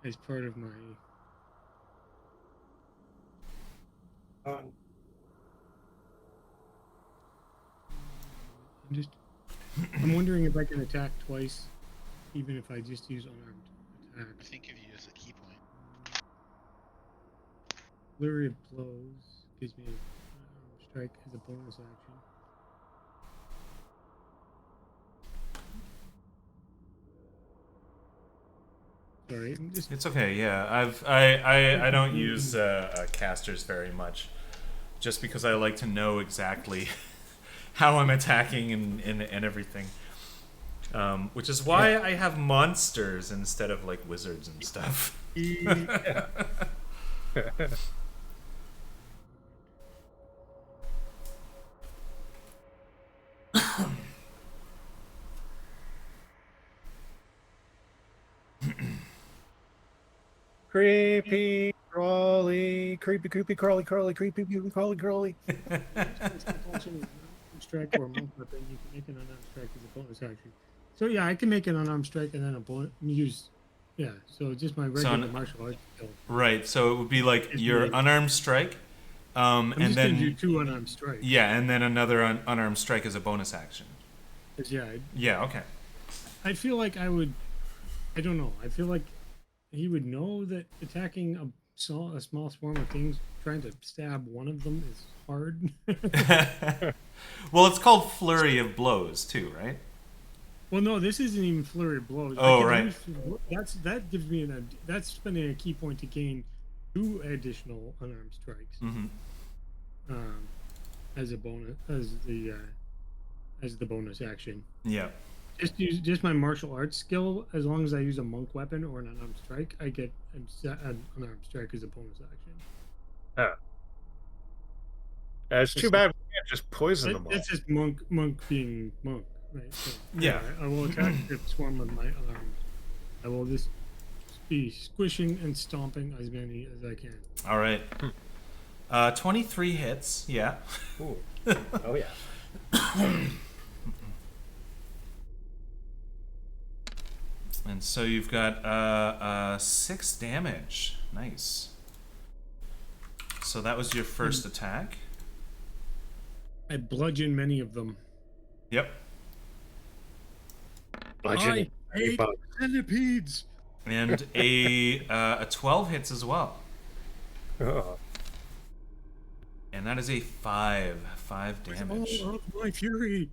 as part of my. I'm wondering if I can attack twice, even if I just use unarmed I attack. think if you use a key point. Flurry of blows gives me an unarmed strike as a bonus action. Sorry, I'm just It's okay. Yeah, I don't use casters very much, just because I like to know exactly how I'm attacking and everything. Which is why I have monsters instead of like wizards and stuff. Creepy crawly, creepy crawly, creepy crawly crawly. strike or a monk weapon, you can make an unarmed strike as a bonus action. So yeah, I can make an unarmed strike and then a bonus use. Yeah, so just my regular martial arts skill. Right. So it would be like your unarmed strike, I'm and just then gonna do 2 unarmed strikes. yeah, and then another unarmed strike as a bonus action. 'Cause, yeah, Yeah. Okay. I feel like I would. I don't know. I feel like he would know that attacking a small swarm of things, trying to stab one of them is hard. Well, it's called flurry of blows too, right? Well, no, this isn't even flurry of blows. I Oh, can right. That gives me that's spending a key point to gain 2 additional unarmed strikes. Mm-hmm. As a bonus, as the bonus action. Yeah. Just my martial arts skill. As long as I use a monk weapon or an unarmed strike, I get an unarmed strike as a bonus action. It's too bad we can't just poison them all. That's just monk being monk, right? So, Yeah. I will attack the swarm with my unarmed. I will just be squishing and stomping as many as I can. All right. 23 hits. Yeah. Ooh. Oh yeah. And so you've got 6 damage. Nice. So that was your first attack. I bludgeon many of them. Yep. Bludgeoning. I hate Bugs. centipedes. And a 12 hits as well. Oh. And that is a 5 damage. All of my fury.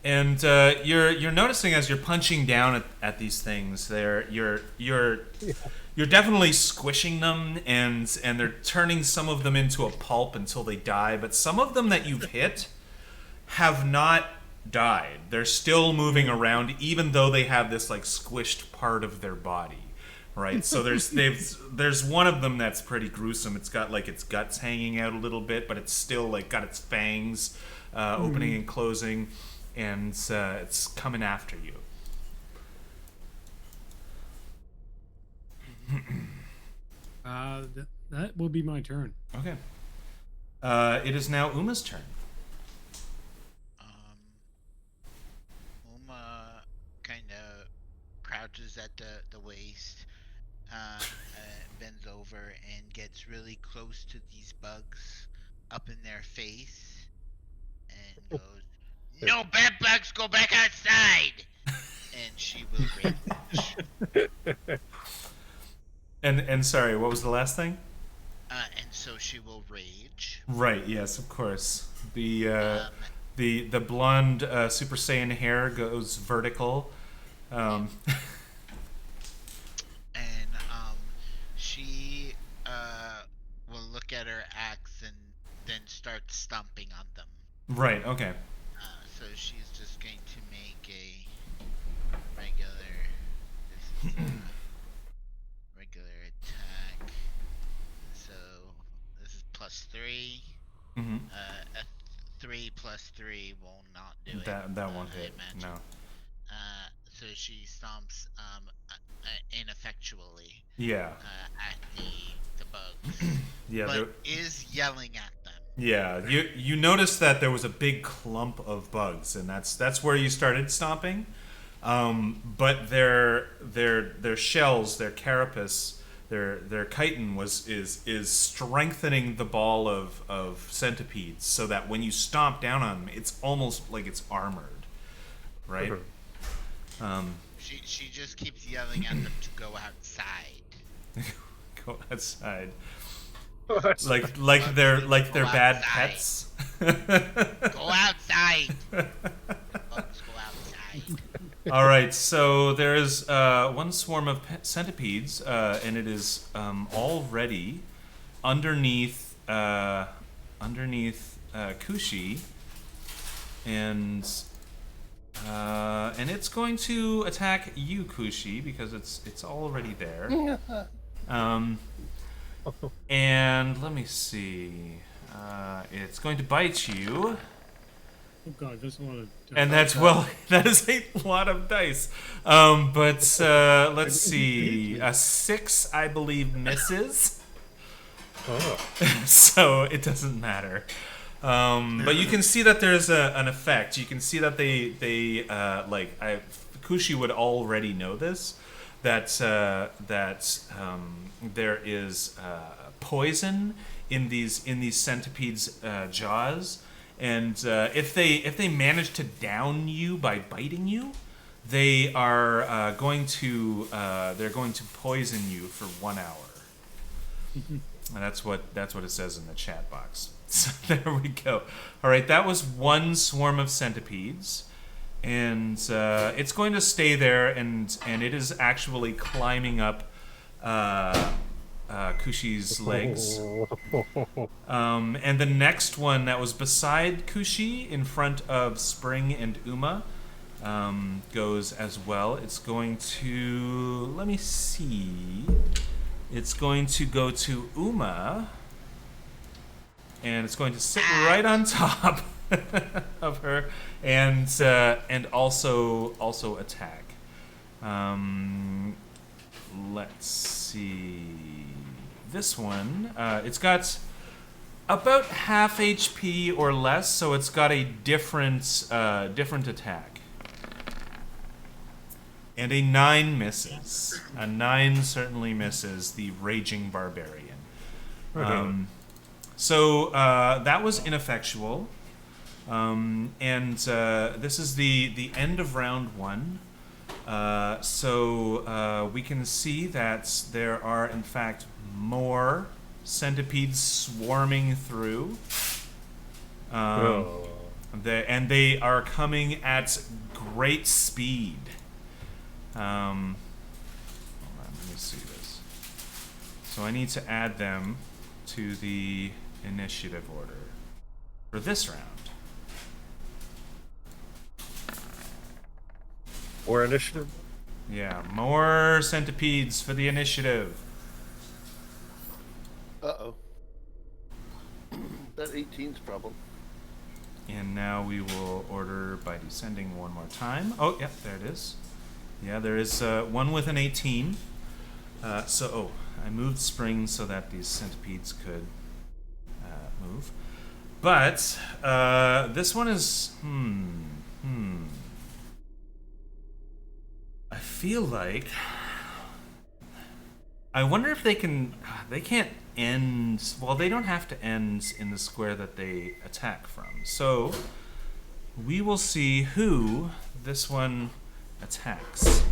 And you're noticing as you're punching down at these things, you're definitely squishing them, and they're turning some of them into a pulp until they die. But some of them that you've hit have not died. They're still moving around, even though they have this like squished part of their body. Right, so there's one of them that's pretty gruesome. It's got like its guts hanging out a little bit, but it's still like got its fangs opening and closing, and it's coming after you. That will be my turn. Okay. It is now Uma's turn. Uma kind of crouches at the waist, bends over and gets really close to these bugs up in their face and goes, "No bed bugs, go back outside!" And she will rage. And sorry, what was the last thing? And so she will rage. Right. Yes, of course. The blonde Super Saiyan hair goes vertical. She will look at her axe and then start stomping on them. Right. Okay. So she's just going to make a regular. This is a regular attack. So this is +3. Mm-hmm. A 3 + 3 will not do it. That won't hit. imagine. No. So she stomps ineffectually Yeah. at the bugs, Yeah. but is yelling at them. Yeah. You noticed that there was a big clump of bugs, and that's where you started stomping. But their shells, their carapace, their chitin is strengthening the ball of centipedes, so that when you stomp down on them, it's almost like it's armored, right? She just keeps yelling at them to go outside. Go outside. That's- Like they're Go bad outside. pets. Go outside. Bugs, go outside. All right, so there is one swarm of centipedes, and it is already underneath Kushi, and it's going to attack you, Kushi, because it's already there. And let me see. It's going to bite you. Oh god, that's a lot of. And that is a lot of dice. But let's see. A 6, I believe, misses. Oh. So it doesn't matter. But you can see that there's an effect. You can see that Kushi would already know this. That there is poison in these centipedes' jaws. And if they manage to down you by biting you, they are going to poison you for 1 hour. And that's what it says in the chat box. So there we go. All right, that was one swarm of centipedes, and it's going to stay there, and it is actually climbing up Kushi's legs. And the next one that was beside Kushi, in front of Spring and Uma, goes as well. It's going to... Let me see. It's going to go to Uma, and it's going to sit right on top of her, and also attack. Let's see. This one, it's got about half HP or less, so it's got a different attack. And a 9 misses. A 9 certainly misses the Raging Barbarian. So that was ineffectual. And this is the end of round 1. So we can see that there are, in fact, more centipedes swarming through. And they are coming at great speed. Hold on, let me see this. So I need to add them to the initiative order for this round. Or initiative? Yeah, more centipedes for the initiative. Uh-oh. That 18's problem. And now we will order by descending one more time. Oh, yeah, there it is. Yeah, there is one with an 18. I moved Spring so that these centipedes could move. But this one is... I feel like... I wonder if they can... They can't end... Well, they don't have to end in the square that they attack from. So, we will see who this one attacks.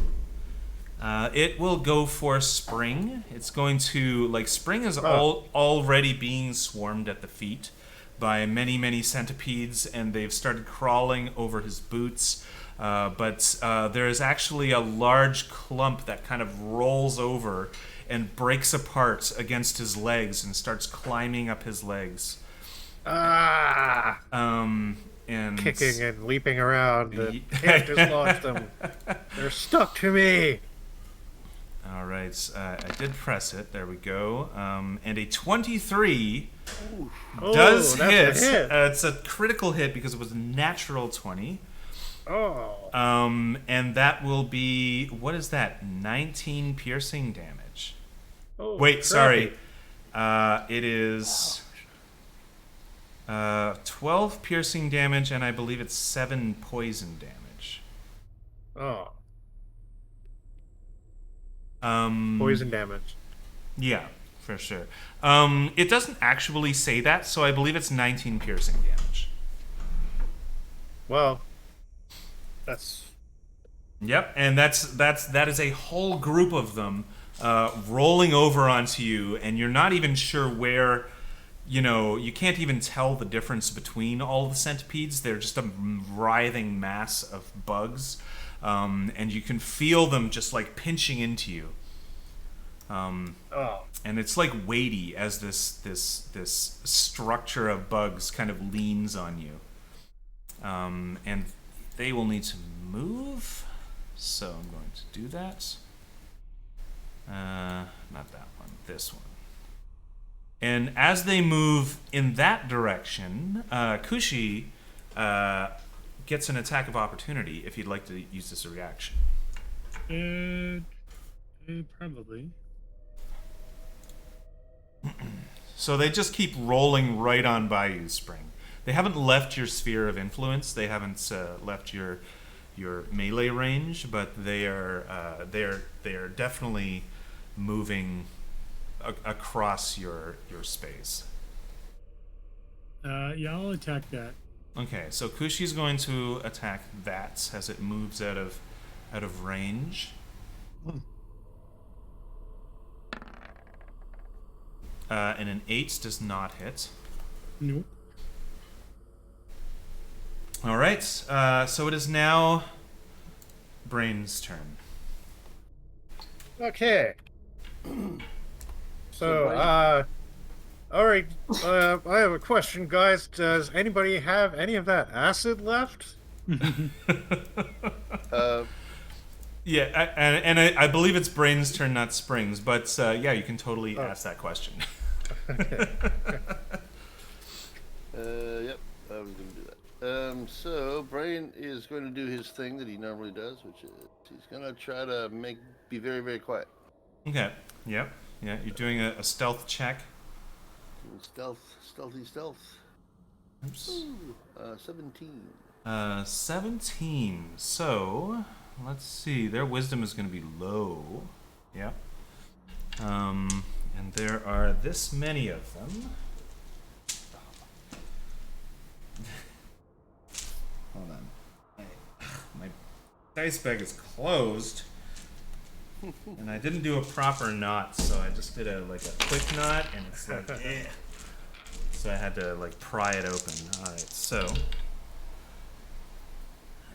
It will go for Spring. It's going to... Like, Spring is already being swarmed at the feet by many, many centipedes, and they've started crawling over his boots. But there is actually a large clump that kind of rolls over and breaks apart against his legs and starts climbing up his legs. And Kicking and leaping around. The ant just lost them. They're stuck to me. All right, I did press it. There we go. And a 23 does that's hit. a hit. It's a critical hit because it was a natural 20. Oh. And that will be, what is that? 19 piercing damage. Oh, Wait, crappy. sorry. It is 12 piercing damage, and I believe it's 7 poison damage. Oh. Poison damage. Yeah, for sure. It doesn't actually say that, so I believe it's 19 piercing damage. Well, that's Yep, and that is a whole group of them rolling over onto you, and you're not even sure where. You can't even tell the difference between all the centipedes. They're just a writhing mass of bugs, and you can feel them just like pinching into you. oh. And it's like weighty as this structure of bugs kind of leans on you. And they will need to move, so I'm going to do that. Not that one, this one. And as they move in that direction, Kushi gets an attack of opportunity if you'd like to use this as a reaction. Probably. So they just keep rolling right on by you, Spring. They haven't left your sphere of influence. They haven't left your melee range, but they are definitely moving across your space. Yeah, I'll attack that. Okay, so Kushi's going to attack that as it moves out of range. And an 8 does not hit. Nope. All right, so it is now Brain's turn. Okay. So, all right. I have a question, guys. Does anybody have any of that acid left? Yeah, and I believe it's Brain's turn, not Spring's, but yeah, you can totally ask that question. Yep, I was going to do that. So Brain is going to do his thing that he normally does, which is he's going to try to be very, very quiet. Okay. Yep. Yeah, you're doing a stealth check. Stealthy stealth. Oops. Ooh, 17. 17. So, let's see. Their wisdom is going to be low. Yep. And there are this many of them. Hold on. My dice bag is closed. And I didn't do a proper knot, so I just did a quick knot, and it's like, eh. So I had to pry it open. All right, so.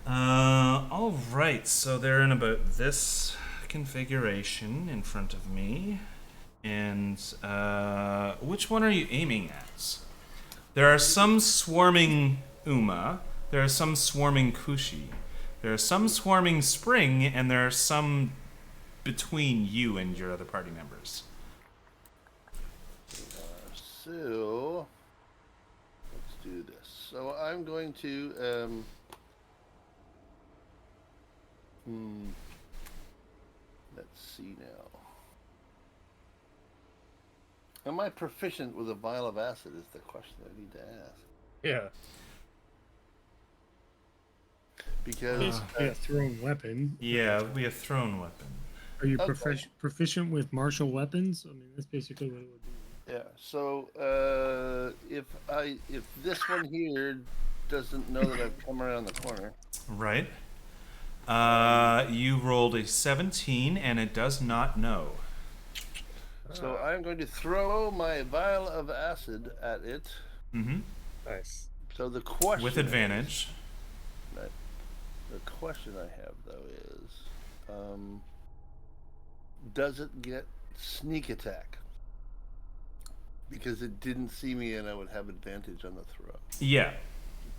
All right, so they're in about this configuration in front of me, and which one are you aiming at? There are some swarming Uma. There are some swarming Kushi. There are some swarming Spring, and there are some between you and your other party members. So let's do this. So I'm going to let's see now. Am I proficient with a vial of acid is the question I need to ask. Yeah. Because Basically a thrown weapon. Yeah, it'll be a thrown weapon. Are you Okay. proficient with martial weapons? I mean, that's basically what it would be. yeah, so if this one here doesn't know that I've come around the corner. Right. You rolled a 17, and it does not know. So I'm going to throw my vial of acid at it. Mm-hmm. Nice. So the question With advantage. The question I have though is, does it get sneak attack? Because it didn't see me and I would have advantage on the throw. Yeah.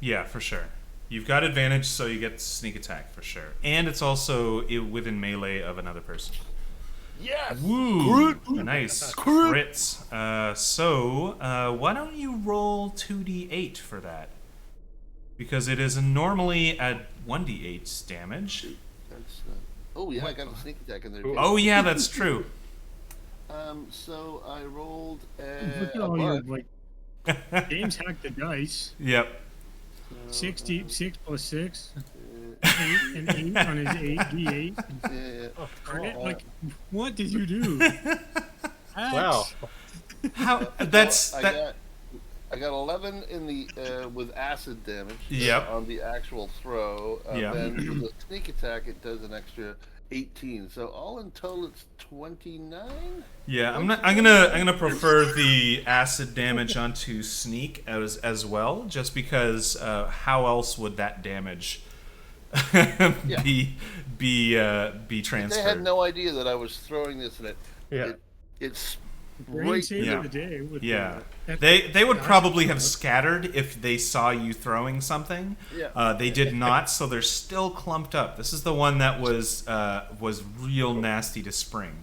Yeah, for sure. You've got advantage, so you get sneak attack for sure. And it's also within melee of another person. Yes! Woo! Nice. Crits. So, why don't you roll 2d8 for that? Because it is normally at 1d8 damage. That's oh yeah, I got a sneak attack in there. Oh yeah, that's true. So I rolled Look at a all your butt. James hacked the dice. Yep. 6 plus 6. an 8 on his 8d8 Yeah. target? Like, what did you do? Wow. How that's I that. got I got 11 in the with acid damage. Yep. On the actual throw. Yeah. Then with the sneak attack, it does an extra 18. So all in total, it's 29. Yeah, I'm gonna prefer the acid damage onto sneak as well, just because how else would that damage be transferred? They had no idea that I was throwing this, and Yeah. it's Brain right. save Yeah. of the day. With Yeah, the, they would Gosh. probably have scattered if they saw you throwing something. Yeah. They did not, so they're still clumped up. This is the one that was real nasty to spring.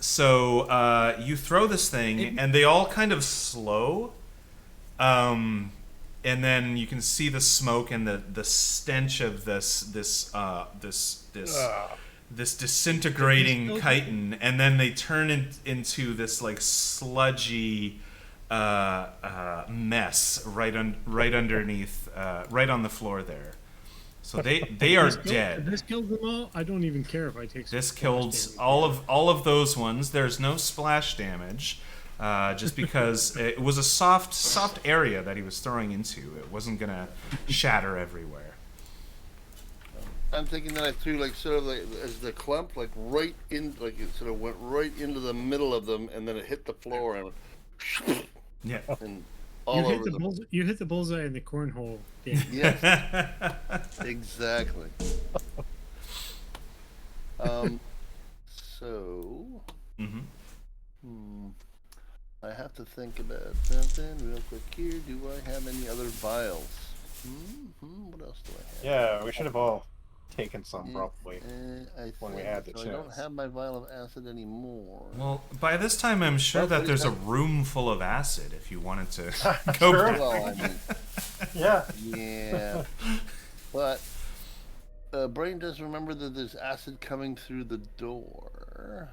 So you throw this thing, and they all kind of slow. And then you can see the smoke and the stench of this disintegrating chitin, and then they turn into this like sludgy mess right underneath, right on the floor there. So they are If dead. this killed them all, I don't even care if I take. This splash killed damage. all of those ones. There's no splash damage, just because it was a soft area that he was throwing into. It wasn't gonna shatter everywhere. I'm thinking that I threw like sort of like as the clump, like right in, like it sort of went right into the middle of them, and then it hit the floor and Yeah. and You all hit over the them. bullseye. You hit the bullseye in the cornhole game. Yes, exactly. So, Mm-hmm. I have to think about something real quick here. Do I have any other vials? What else do I have? Yeah, we should have all taken some probably. I when we think had the so. I don't chance. have my vial of acid anymore. Well, by this time, I'm sure Well, that but there's a it's room full of acid if you wanted to go Sure. back. Well, I mean, Yeah. yeah. But Brain does remember that there's acid coming through the door.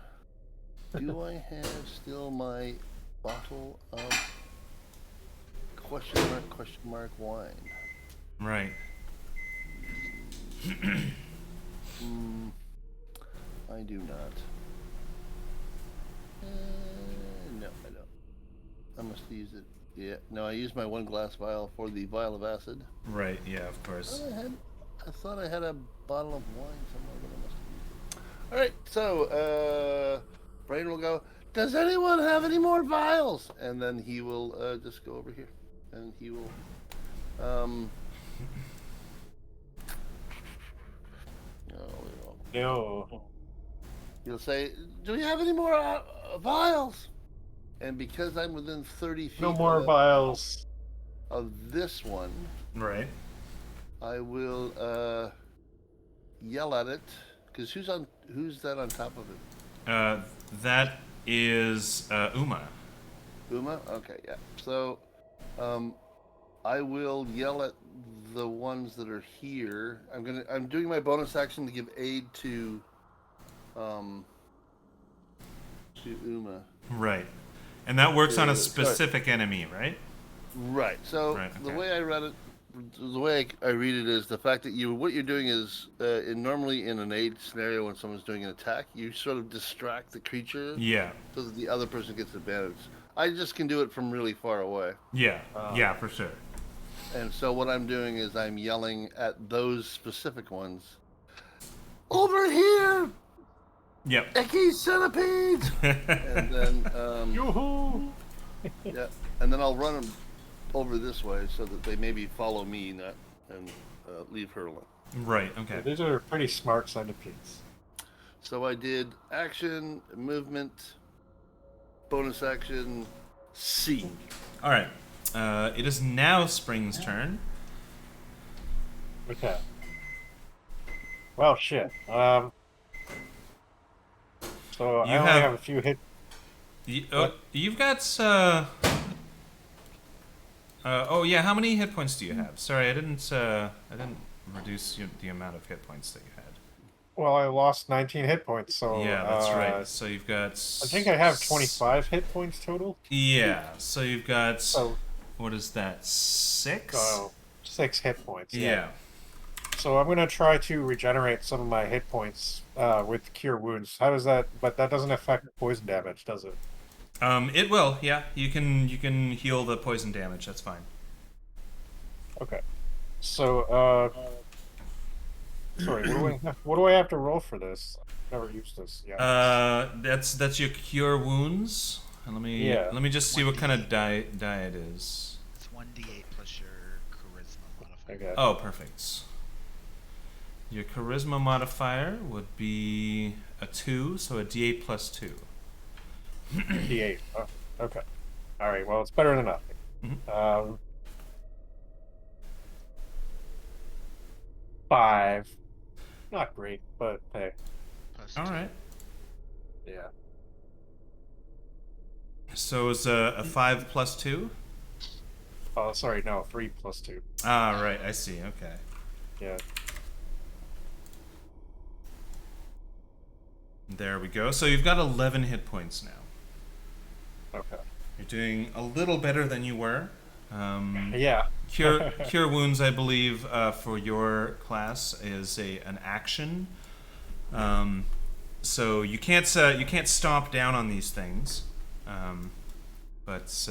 Do I have still my bottle of question mark wine? Right. I do not. No, I don't. I must use it. Yeah, no, I used my 1 glass vial for the vial of acid. Right. Yeah. Of course. I thought I had a bottle of wine somewhere, but I must have used it. All right, so Brain will go. Does anyone have any more vials? And then he will just go over here, and he will. No. He'll say, "Do we have any more vials?" And because I'm within 30 feet No more vials. of this one, Right. I will yell at it. Because who's that on top of it? That is Uma. Uma? Okay, yeah. So, I will yell at the ones that are here. I'm doing my bonus action to give aid to Uma. Right. And that works on a Sorry. specific enemy, right? Right. So Right, the okay. way I read it, the way I read it is the fact that what you're doing is normally in an aid scenario when someone's doing an attack, you sort of distract the creature Yeah. so that the other person gets advantage. I just can do it from really far away. Yeah. Yeah, for sure. And so what I'm doing is I'm yelling at those specific ones. Over here, Yep. icky centipedes! And then, Yoo-hoo! yeah, and then I'll run them over this way so that they maybe follow me, and leave her alone. Right. Okay. These are pretty smart centipedes. So I did action, movement, bonus action, C. All right. It is now Spring's turn. Okay. Well, shit. So You I only have- have a few hit. You've got. Oh yeah. How many hit points do you have? Sorry, I didn't reduce the amount of hit points that you had. Well, I lost 19 hit points, so Yeah, that's right. So you've got. I think I have 25 hit points total. Yeah. So you've got. So What is that? 6? 6 hit points. Yeah. So I'm gonna try to regenerate some of my hit points with Cure Wounds. How does that? But that doesn't affect poison damage, does it? It will. Yeah, you can heal the poison damage. That's fine. Okay. So sorry, what do I have to roll for this? I've never used this yet. That's your cure wounds. And Yeah. let me just see what kind of 1d8. die it is. It's 1d8 plus your charisma modifier. Okay. Oh, perfect. Your charisma modifier would be a 2, so a d8 plus 2. D8. Oh, okay. All right. Well, it's better than nothing. Mhm. 5. Not great, but hey, Plus All 2. right. yeah. So it's a 5 plus 2? Oh, sorry, no, 3 plus 2. Ah, right. I see. Okay. Yeah. There we go. So you've got 11 hit points now. Okay. You're doing a little better than you were. Yeah. Cure wounds, I believe, for your class is an action. So you can't stomp down on these things, but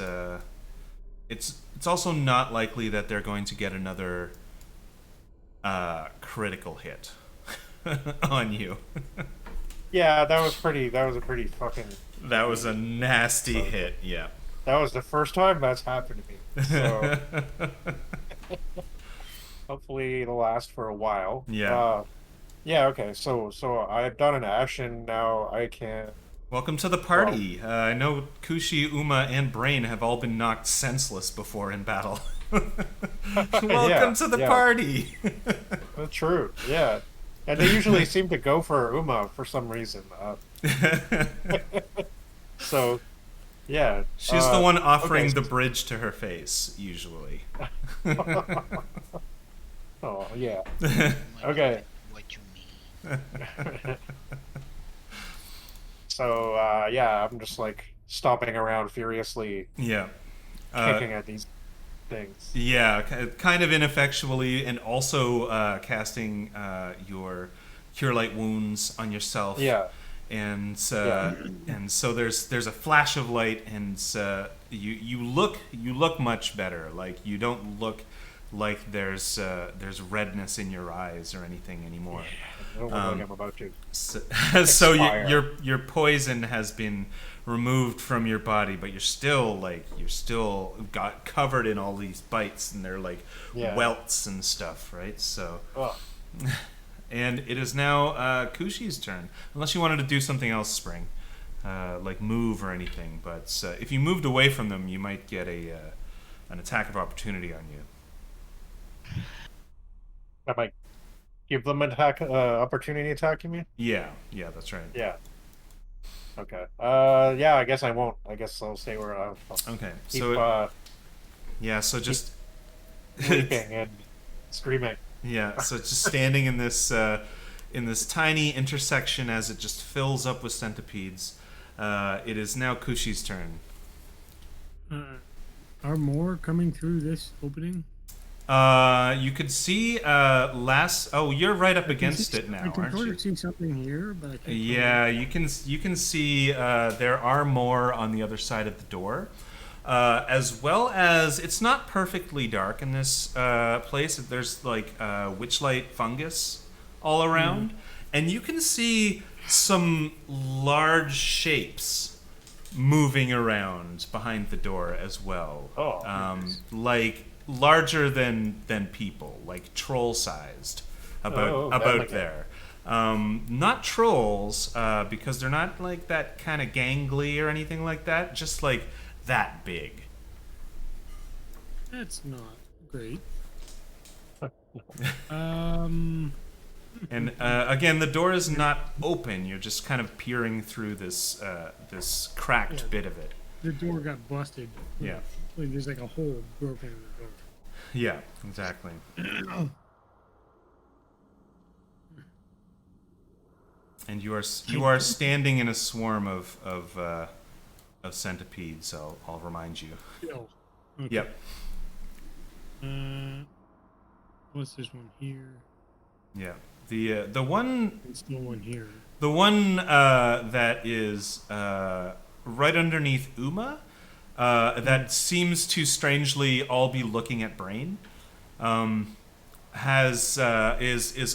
it's also not likely that they're going to get another critical hit on you. Yeah, that was a pretty fucking. That was a nasty hit. Yeah. That was the first time that's happened to me. So hopefully it'll last for a while. Yeah. Yeah. Okay. So I've done an action. Now I can. Welcome to the party. I know Kushi, Uma, and Brain have all been knocked senseless before in battle. Welcome to the party. True. Yeah. And they usually seem to go for Uma for some reason. So, yeah. She's the one offering okay. the bridge to her face, usually. Oh, yeah. Like, Okay. What you mean? So, yeah, I'm just like stomping around furiously, Yeah. kicking at these things. Yeah, kind of ineffectually, and also casting your Cure Light Wounds on yourself. Yeah. And so there's a flash of light, and you look much better. Like, you don't look like there's redness in your eyes or anything anymore. I don't look like I'm about to. So your poison has been removed from your body, but you're still got covered in all these bites, and they're like welts and stuff, right? So. Oh. And it is now Kushi's turn, unless you wanted to do something else, Spring, like move or anything. But if you moved away from them, you might get an attack of opportunity on you. I might give them an attack, opportunity attack, you mean? Yeah, that's right. Yeah. Okay. Yeah, I guess I won't. I guess I'll stay where I'm. Okay, Keep, so just weeping and screaming. Yeah, so it's just standing in this tiny intersection as it just fills up with centipedes. It is now Kushi's turn. Are more coming through this opening? You could see Oh, you're right up against it now, I can aren't sort you? of see something here, but I can't. Yeah, you can see there are more on the other side of the door. As well as it's not perfectly dark in this place. There's like witchlight fungus all around, and you can see some large shapes moving around behind the door as well. Oh, nice. Like larger than people, like troll sized, about there. Not trolls, because they're not like that kind of gangly or anything like that. Just like that big. That's not great. And again, the door is not open. You're just kind of peering through this cracked bit of it. The door got busted. Yeah. Like there's like a hole broken in the door. Yeah, exactly. And you are standing in a swarm of centipedes. I'll remind you. Oh, okay. Yep. What's this one here? Yeah. The one There's still one here. The one that is right underneath Uma, that seems to strangely all be looking at Brain, is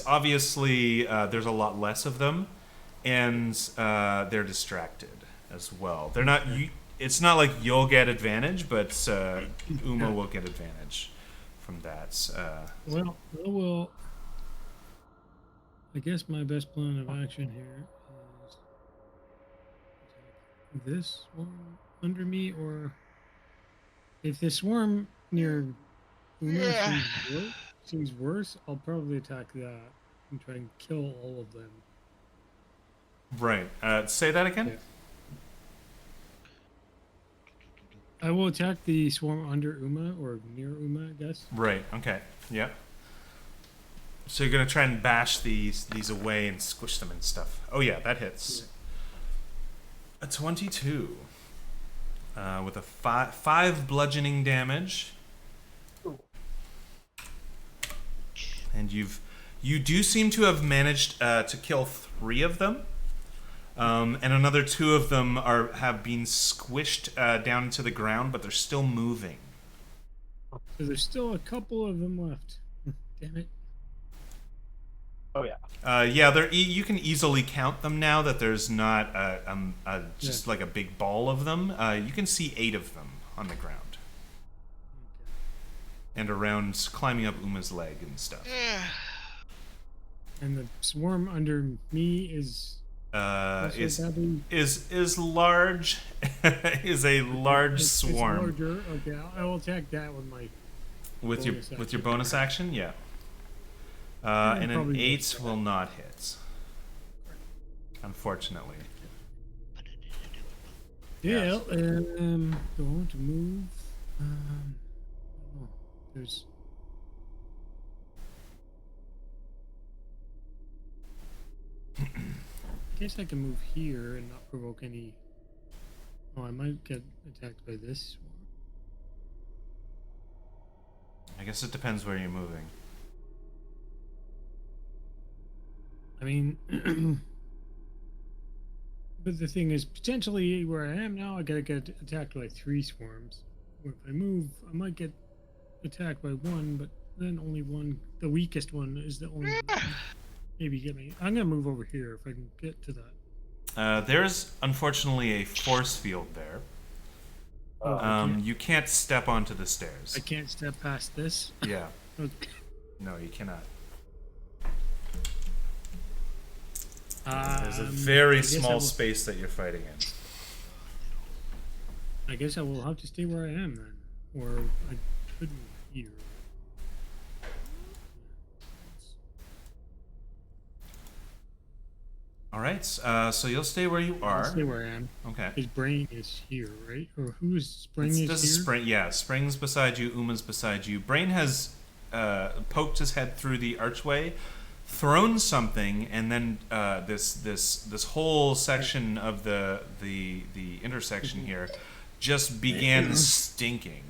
obviously there's a lot less of them, and they're distracted as well. They're not. It's not like you'll get advantage, but Uma will get advantage from that. Well, I guess my best plan of action here is attack this swarm under me, or if the swarm near Uma seems worse, I'll probably attack that and try and kill all of them. Right. Say that again. Yeah. I will attack the swarm under Uma or near Uma, I guess. Right. Okay. Yeah. So you're gonna try and bash these away and squish them and stuff. Oh yeah, that hits. A 22 with a five bludgeoning damage, and you do seem to have managed to kill 3 of them, and another 2 of them have been squished down to the ground, but they're still moving. So there's still a couple of them left. Damn it. Oh yeah. Yeah, you can easily count them now that there's not just like a big ball of them. You can see 8 of them on the ground, and around climbing up Uma's leg and stuff. And the swarm under me is Is large. Is a large swarm. It's larger. Okay, I will attack that with my With your bonus action, yeah. And an probably 8 will not hit. Unfortunately. Yeah. Going to move. Oh, there's. I guess I can move here and not provoke any. Oh, I might get attacked by this one. I guess it depends where you're moving. I mean, but the thing is, potentially where I am now, I gotta get attacked by 3 swarms. Or if I move, I might get attacked by 1, but then only one. The weakest one is the only one. Maybe get me. I'm gonna move over here if I can get to that. There's unfortunately a force field there. You can't step onto the stairs. I can't step past this. Yeah. Okay. No, you cannot. Um, There's a very I guess I small will- space that you're fighting in. I guess I will have to stay where I am then, or I could move here. All right. So you'll stay where you I'll are. stay where I am. Okay. His brain is here, right? Or who's Spring This is is here? Spring. Yeah, Spring's beside you. Uma's beside you. Brain has poked his head through the archway, thrown something, and then this whole section of the intersection here just began stinking.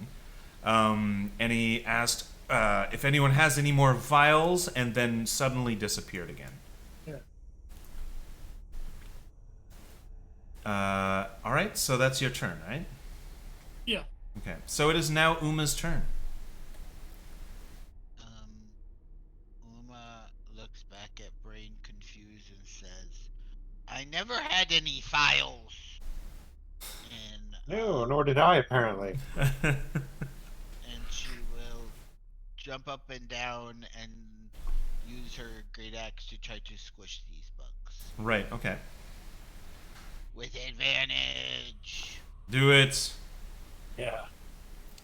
And he asked if anyone has any more vials, and then suddenly disappeared again. All right, so that's your turn, right? Yeah. Okay, so it is now Uma's turn. Uma looks back at Brain confused and says, "I never had any files." And No, nor did I apparently. and she will jump up and down and use her great axe to try to squish these bugs Right, okay. with advantage. Do it. Yeah.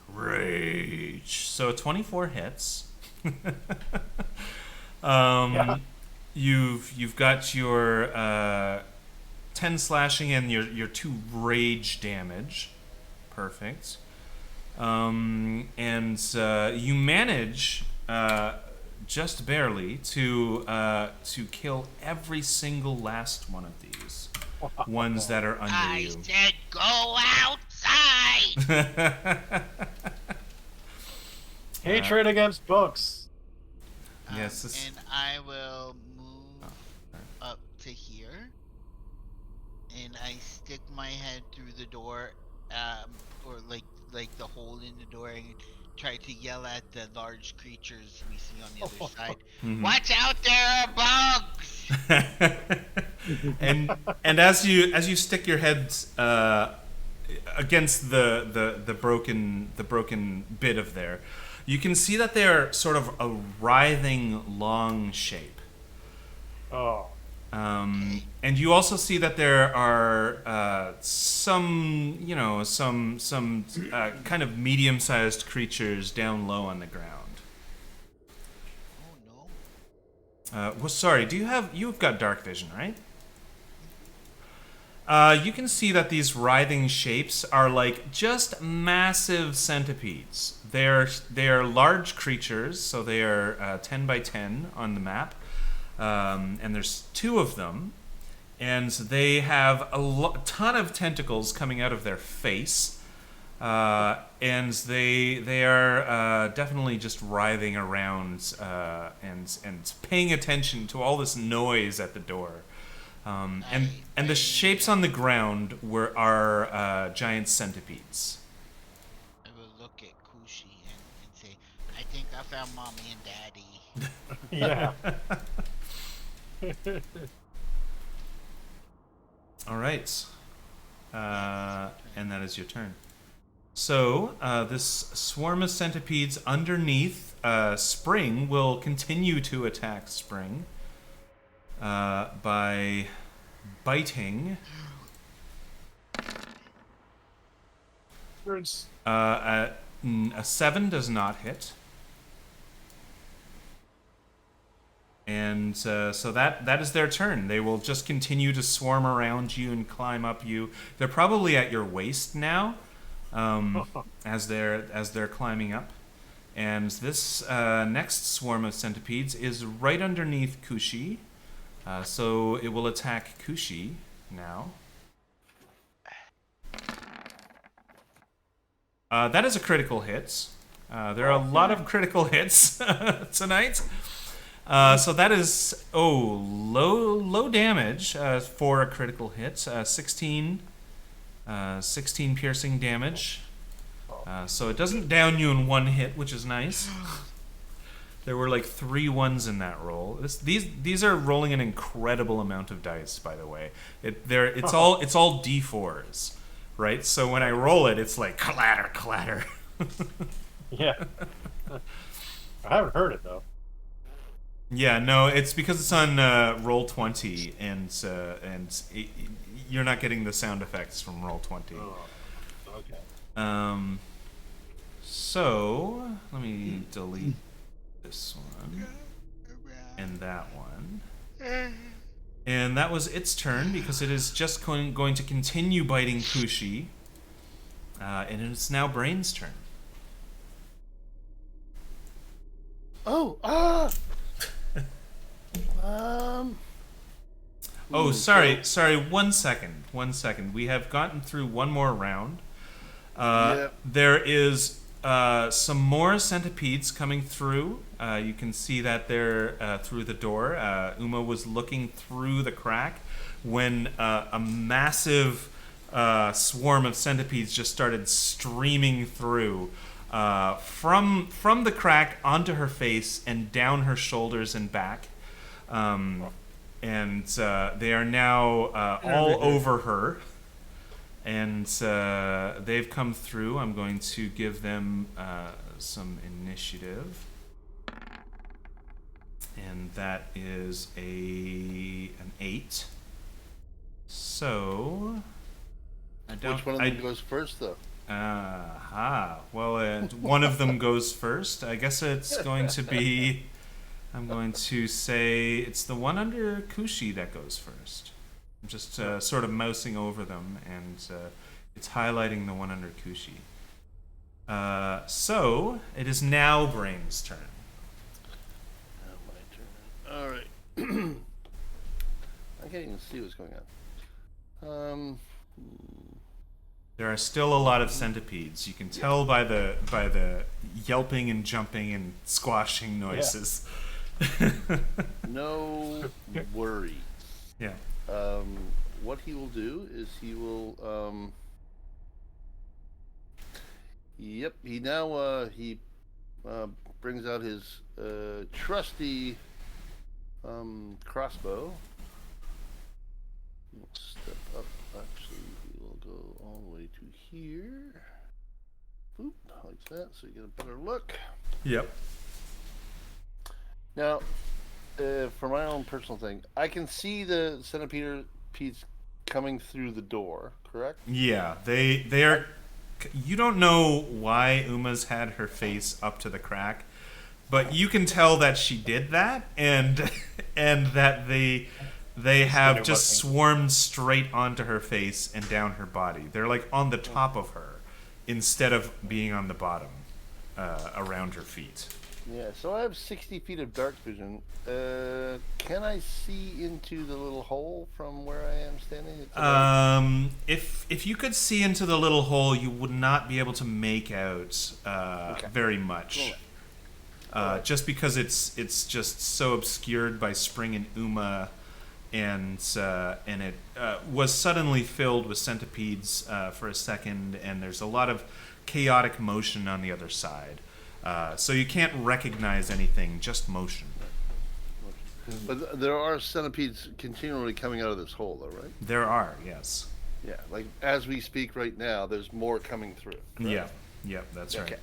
Rage. So 24 hits. Yeah. You've got your 10 slashing and your 2 rage damage. Perfect. And you manage just barely to kill every single last one of these ones that are under I you. said go outside! Hatred against books. Yes, this- And I will and I stick my head through the door, or like the hole in the door, and try to yell at the large creatures we see on the other side. Mhm. Watch out, there are bugs! and as you stick your head against the broken bit of there, you can see that they are sort of a writhing long shape. Oh. And you also see that there are some kind of medium-sized creatures down low on the ground. Oh no. Well, sorry. You've got dark vision, right? You can see that these writhing shapes are like just massive centipedes. They are large creatures, so they are 10 by 10 on the map. And there's 2 of them, and they have a ton of tentacles coming out of their face, and they are definitely just writhing around and paying attention to all this noise at the door. And the shapes on the ground are giant centipedes. I will look at Kushi and say, I think I found mommy and daddy. Yeah. All right. And that is your turn. So, this swarm of centipedes underneath Spring will continue to attack Spring by biting. A 7 does not hit. And so that is their turn. They will just continue to swarm around you and climb up you. They're probably at your waist now, as they're climbing up. And this next swarm of centipedes is right underneath Kushi, so it will attack Kushi now. That is a critical hit. There are a lot of critical hits tonight. So that is low damage for a critical hit. 16 piercing damage. So it doesn't down you in one hit, which is nice. There were like 3 ones in that roll. These are rolling an incredible amount of dice, by the way. It's all D4s, right? So when I roll it, it's like clatter, clatter. Yeah. I haven't heard it though. Yeah, no, it's because it's on Roll20, and you're not getting the sound effects from Roll20. Oh, okay. So let me delete this one and that one, and that was its turn because it is just going to continue biting Kushi, and it's now Brain's turn. Oh, sorry. 1 second. We have gotten through one more round. There is some more centipedes coming through. You can see that they're through the door. Uma was looking through the crack when a massive swarm of centipedes just started streaming through from the crack onto her face and down her shoulders and back. And they are now all over her. And they've come through. I'm going to give them some initiative. And that is an 8. So... Which one of them goes first, though? Well, one of them goes first. I guess it's going to be... I'm going to say it's the one under Kushi that goes first. I'm just sort of mousing over them, and it's highlighting the one under Kushi. So, it is now Brain's turn. Now my turn. Alright. I can't even see what's going on. There are still a lot of centipedes. You can tell by the yelping and jumping and squashing noises. No worries. Yeah. what he will do is he will. Yep. He now brings out his trusty crossbow. We'll step up. Actually, we will go all the way to here. Boop, like that, so you get a better look. Yep. Now, for my own personal thing, I can see the centipedes coming through the door, correct? Yeah, they are. You don't know why Uma's had her face up to the crack, but you can tell that she did that, and that they have just swarmed straight onto her face and down her body. They're like on the top of her instead of being on the bottom, around her feet. Yeah, so I have 60 feet of dark vision. Can I see into the little hole from where I am standing? If you could see into the little hole, you would not be able to make out very much. Just because it's just so obscured by Spring and Uma, and it was suddenly filled with centipedes for a second, and there's a lot of chaotic motion on the other side. So you can't recognize anything, just motion. But there are centipedes continually coming out of this hole, though, right? There are, yes. Yeah, like as we speak right now, there's more coming through. Correct? Yeah, that's right.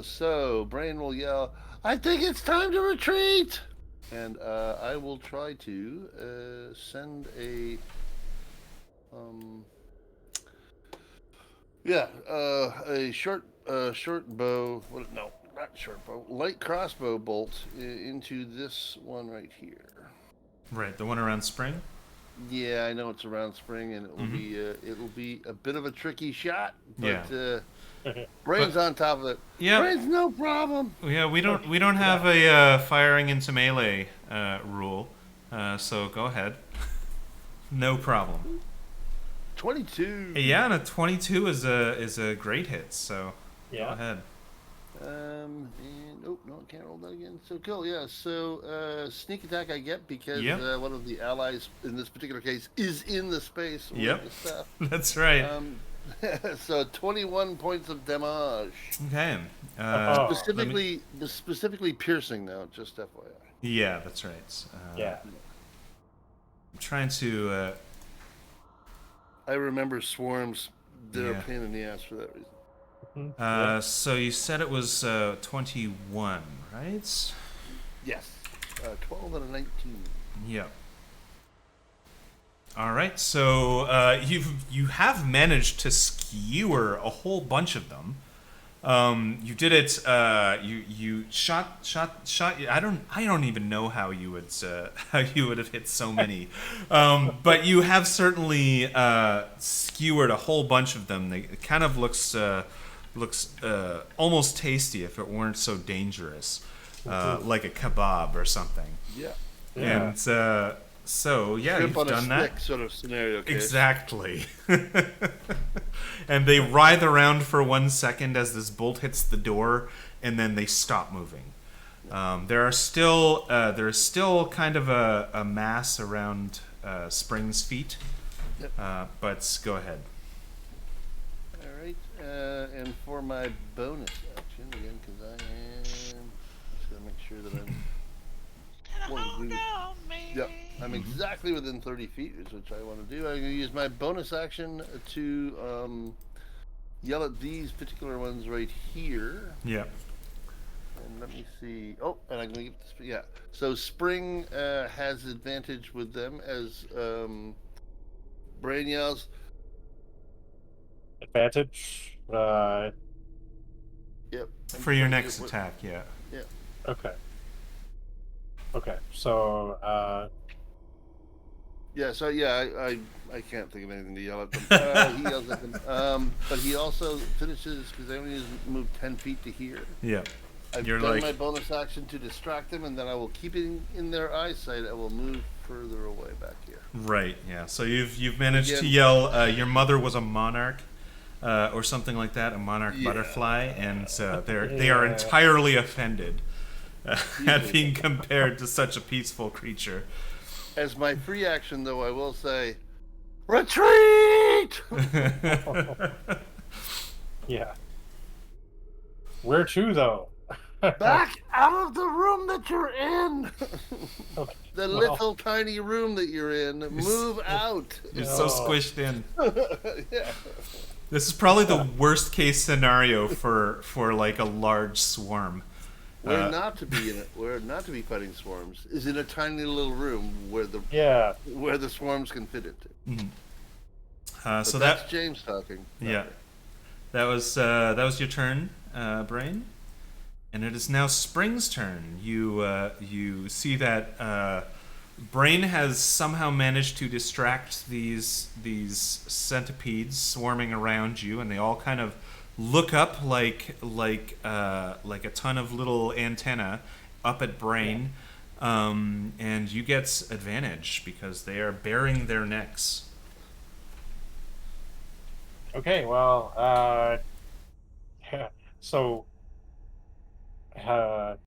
So Brain will yell, "I think it's time to retreat!" And I will try to send a short bow. No, not short bow. Light crossbow bolt into this one right here. Right, the one around Spring. Yeah, I know it's around Spring, and it will be a bit of a tricky shot. But Brain's on top of it. Yeah, Brain's no problem. Yeah, we don't have a firing into melee rule, so go ahead. No problem. 22. Yeah, and a 22 is a great hit. So go ahead. And no, I can't roll that again. So cool, yeah. So sneak attack I get because one of the allies in this particular case is in the space. Yep, with the stuff. That's right. So 21 points of damage. Okay. Specifically piercing though, just FYI. Yeah, that's right. I'm trying to. I remember swarms. They're a pain in the ass for that reason. So you said it was 21, right? Yes. 12 and a 19. Yep. All right. So you have managed to skewer a whole bunch of them. You did it. You shot. I don't even know how you would have hit so many. But you have certainly skewered a whole bunch of them. It kind of looks almost tasty if it weren't so dangerous, like a kebab or something. Yeah. And you've done that sort of scenario case. Exactly. And they writhe around for 1 second as this bolt hits the door, and then they stop moving. There is still kind of a mass around Spring's feet. Yep. But go ahead. All right. And for my bonus action again, because I am just gonna make sure that I'm. Yep, I'm exactly within 30 feet, which I want to do. I'm going to use my bonus action to yell at these particular ones right here. Yep. And let me see. Oh, and I'm going to get this. Yeah. So Spring has advantage with them as Brain yells. Advantage? Yep. For your next attack, yeah. Yeah. Okay, so I can't think of anything to yell at them. He yells at them, but he also finishes because they only move 10 feet to here. Yeah, I've done my bonus action to distract them, and then I will keep it in their eyesight. I will move further away back here. Right. Yeah. So you've managed to yell. Your mother was a monarch. Or something like that, a monarch butterfly, and they are entirely offended at being compared to such a peaceful creature. As my free action, though, I will say, retreat! Yeah. Where to, though? Back out of the room that you're in! Okay, The well, little tiny room that you're in. Move out! You're so Oh. squished in. Yeah. This is probably the worst case scenario for like a large swarm. Where not to be in it, where not to be fighting swarms, is in a tiny little room where the swarms can fit into. So But that that's James talking. yeah, that was your turn, Brain, and it is now Spring's turn. You see that Brain has somehow managed to distract these centipedes swarming around you, and they all kind of look up like a ton of little antenna up at Brain, and you get advantage because they are baring their necks. Okay, well, so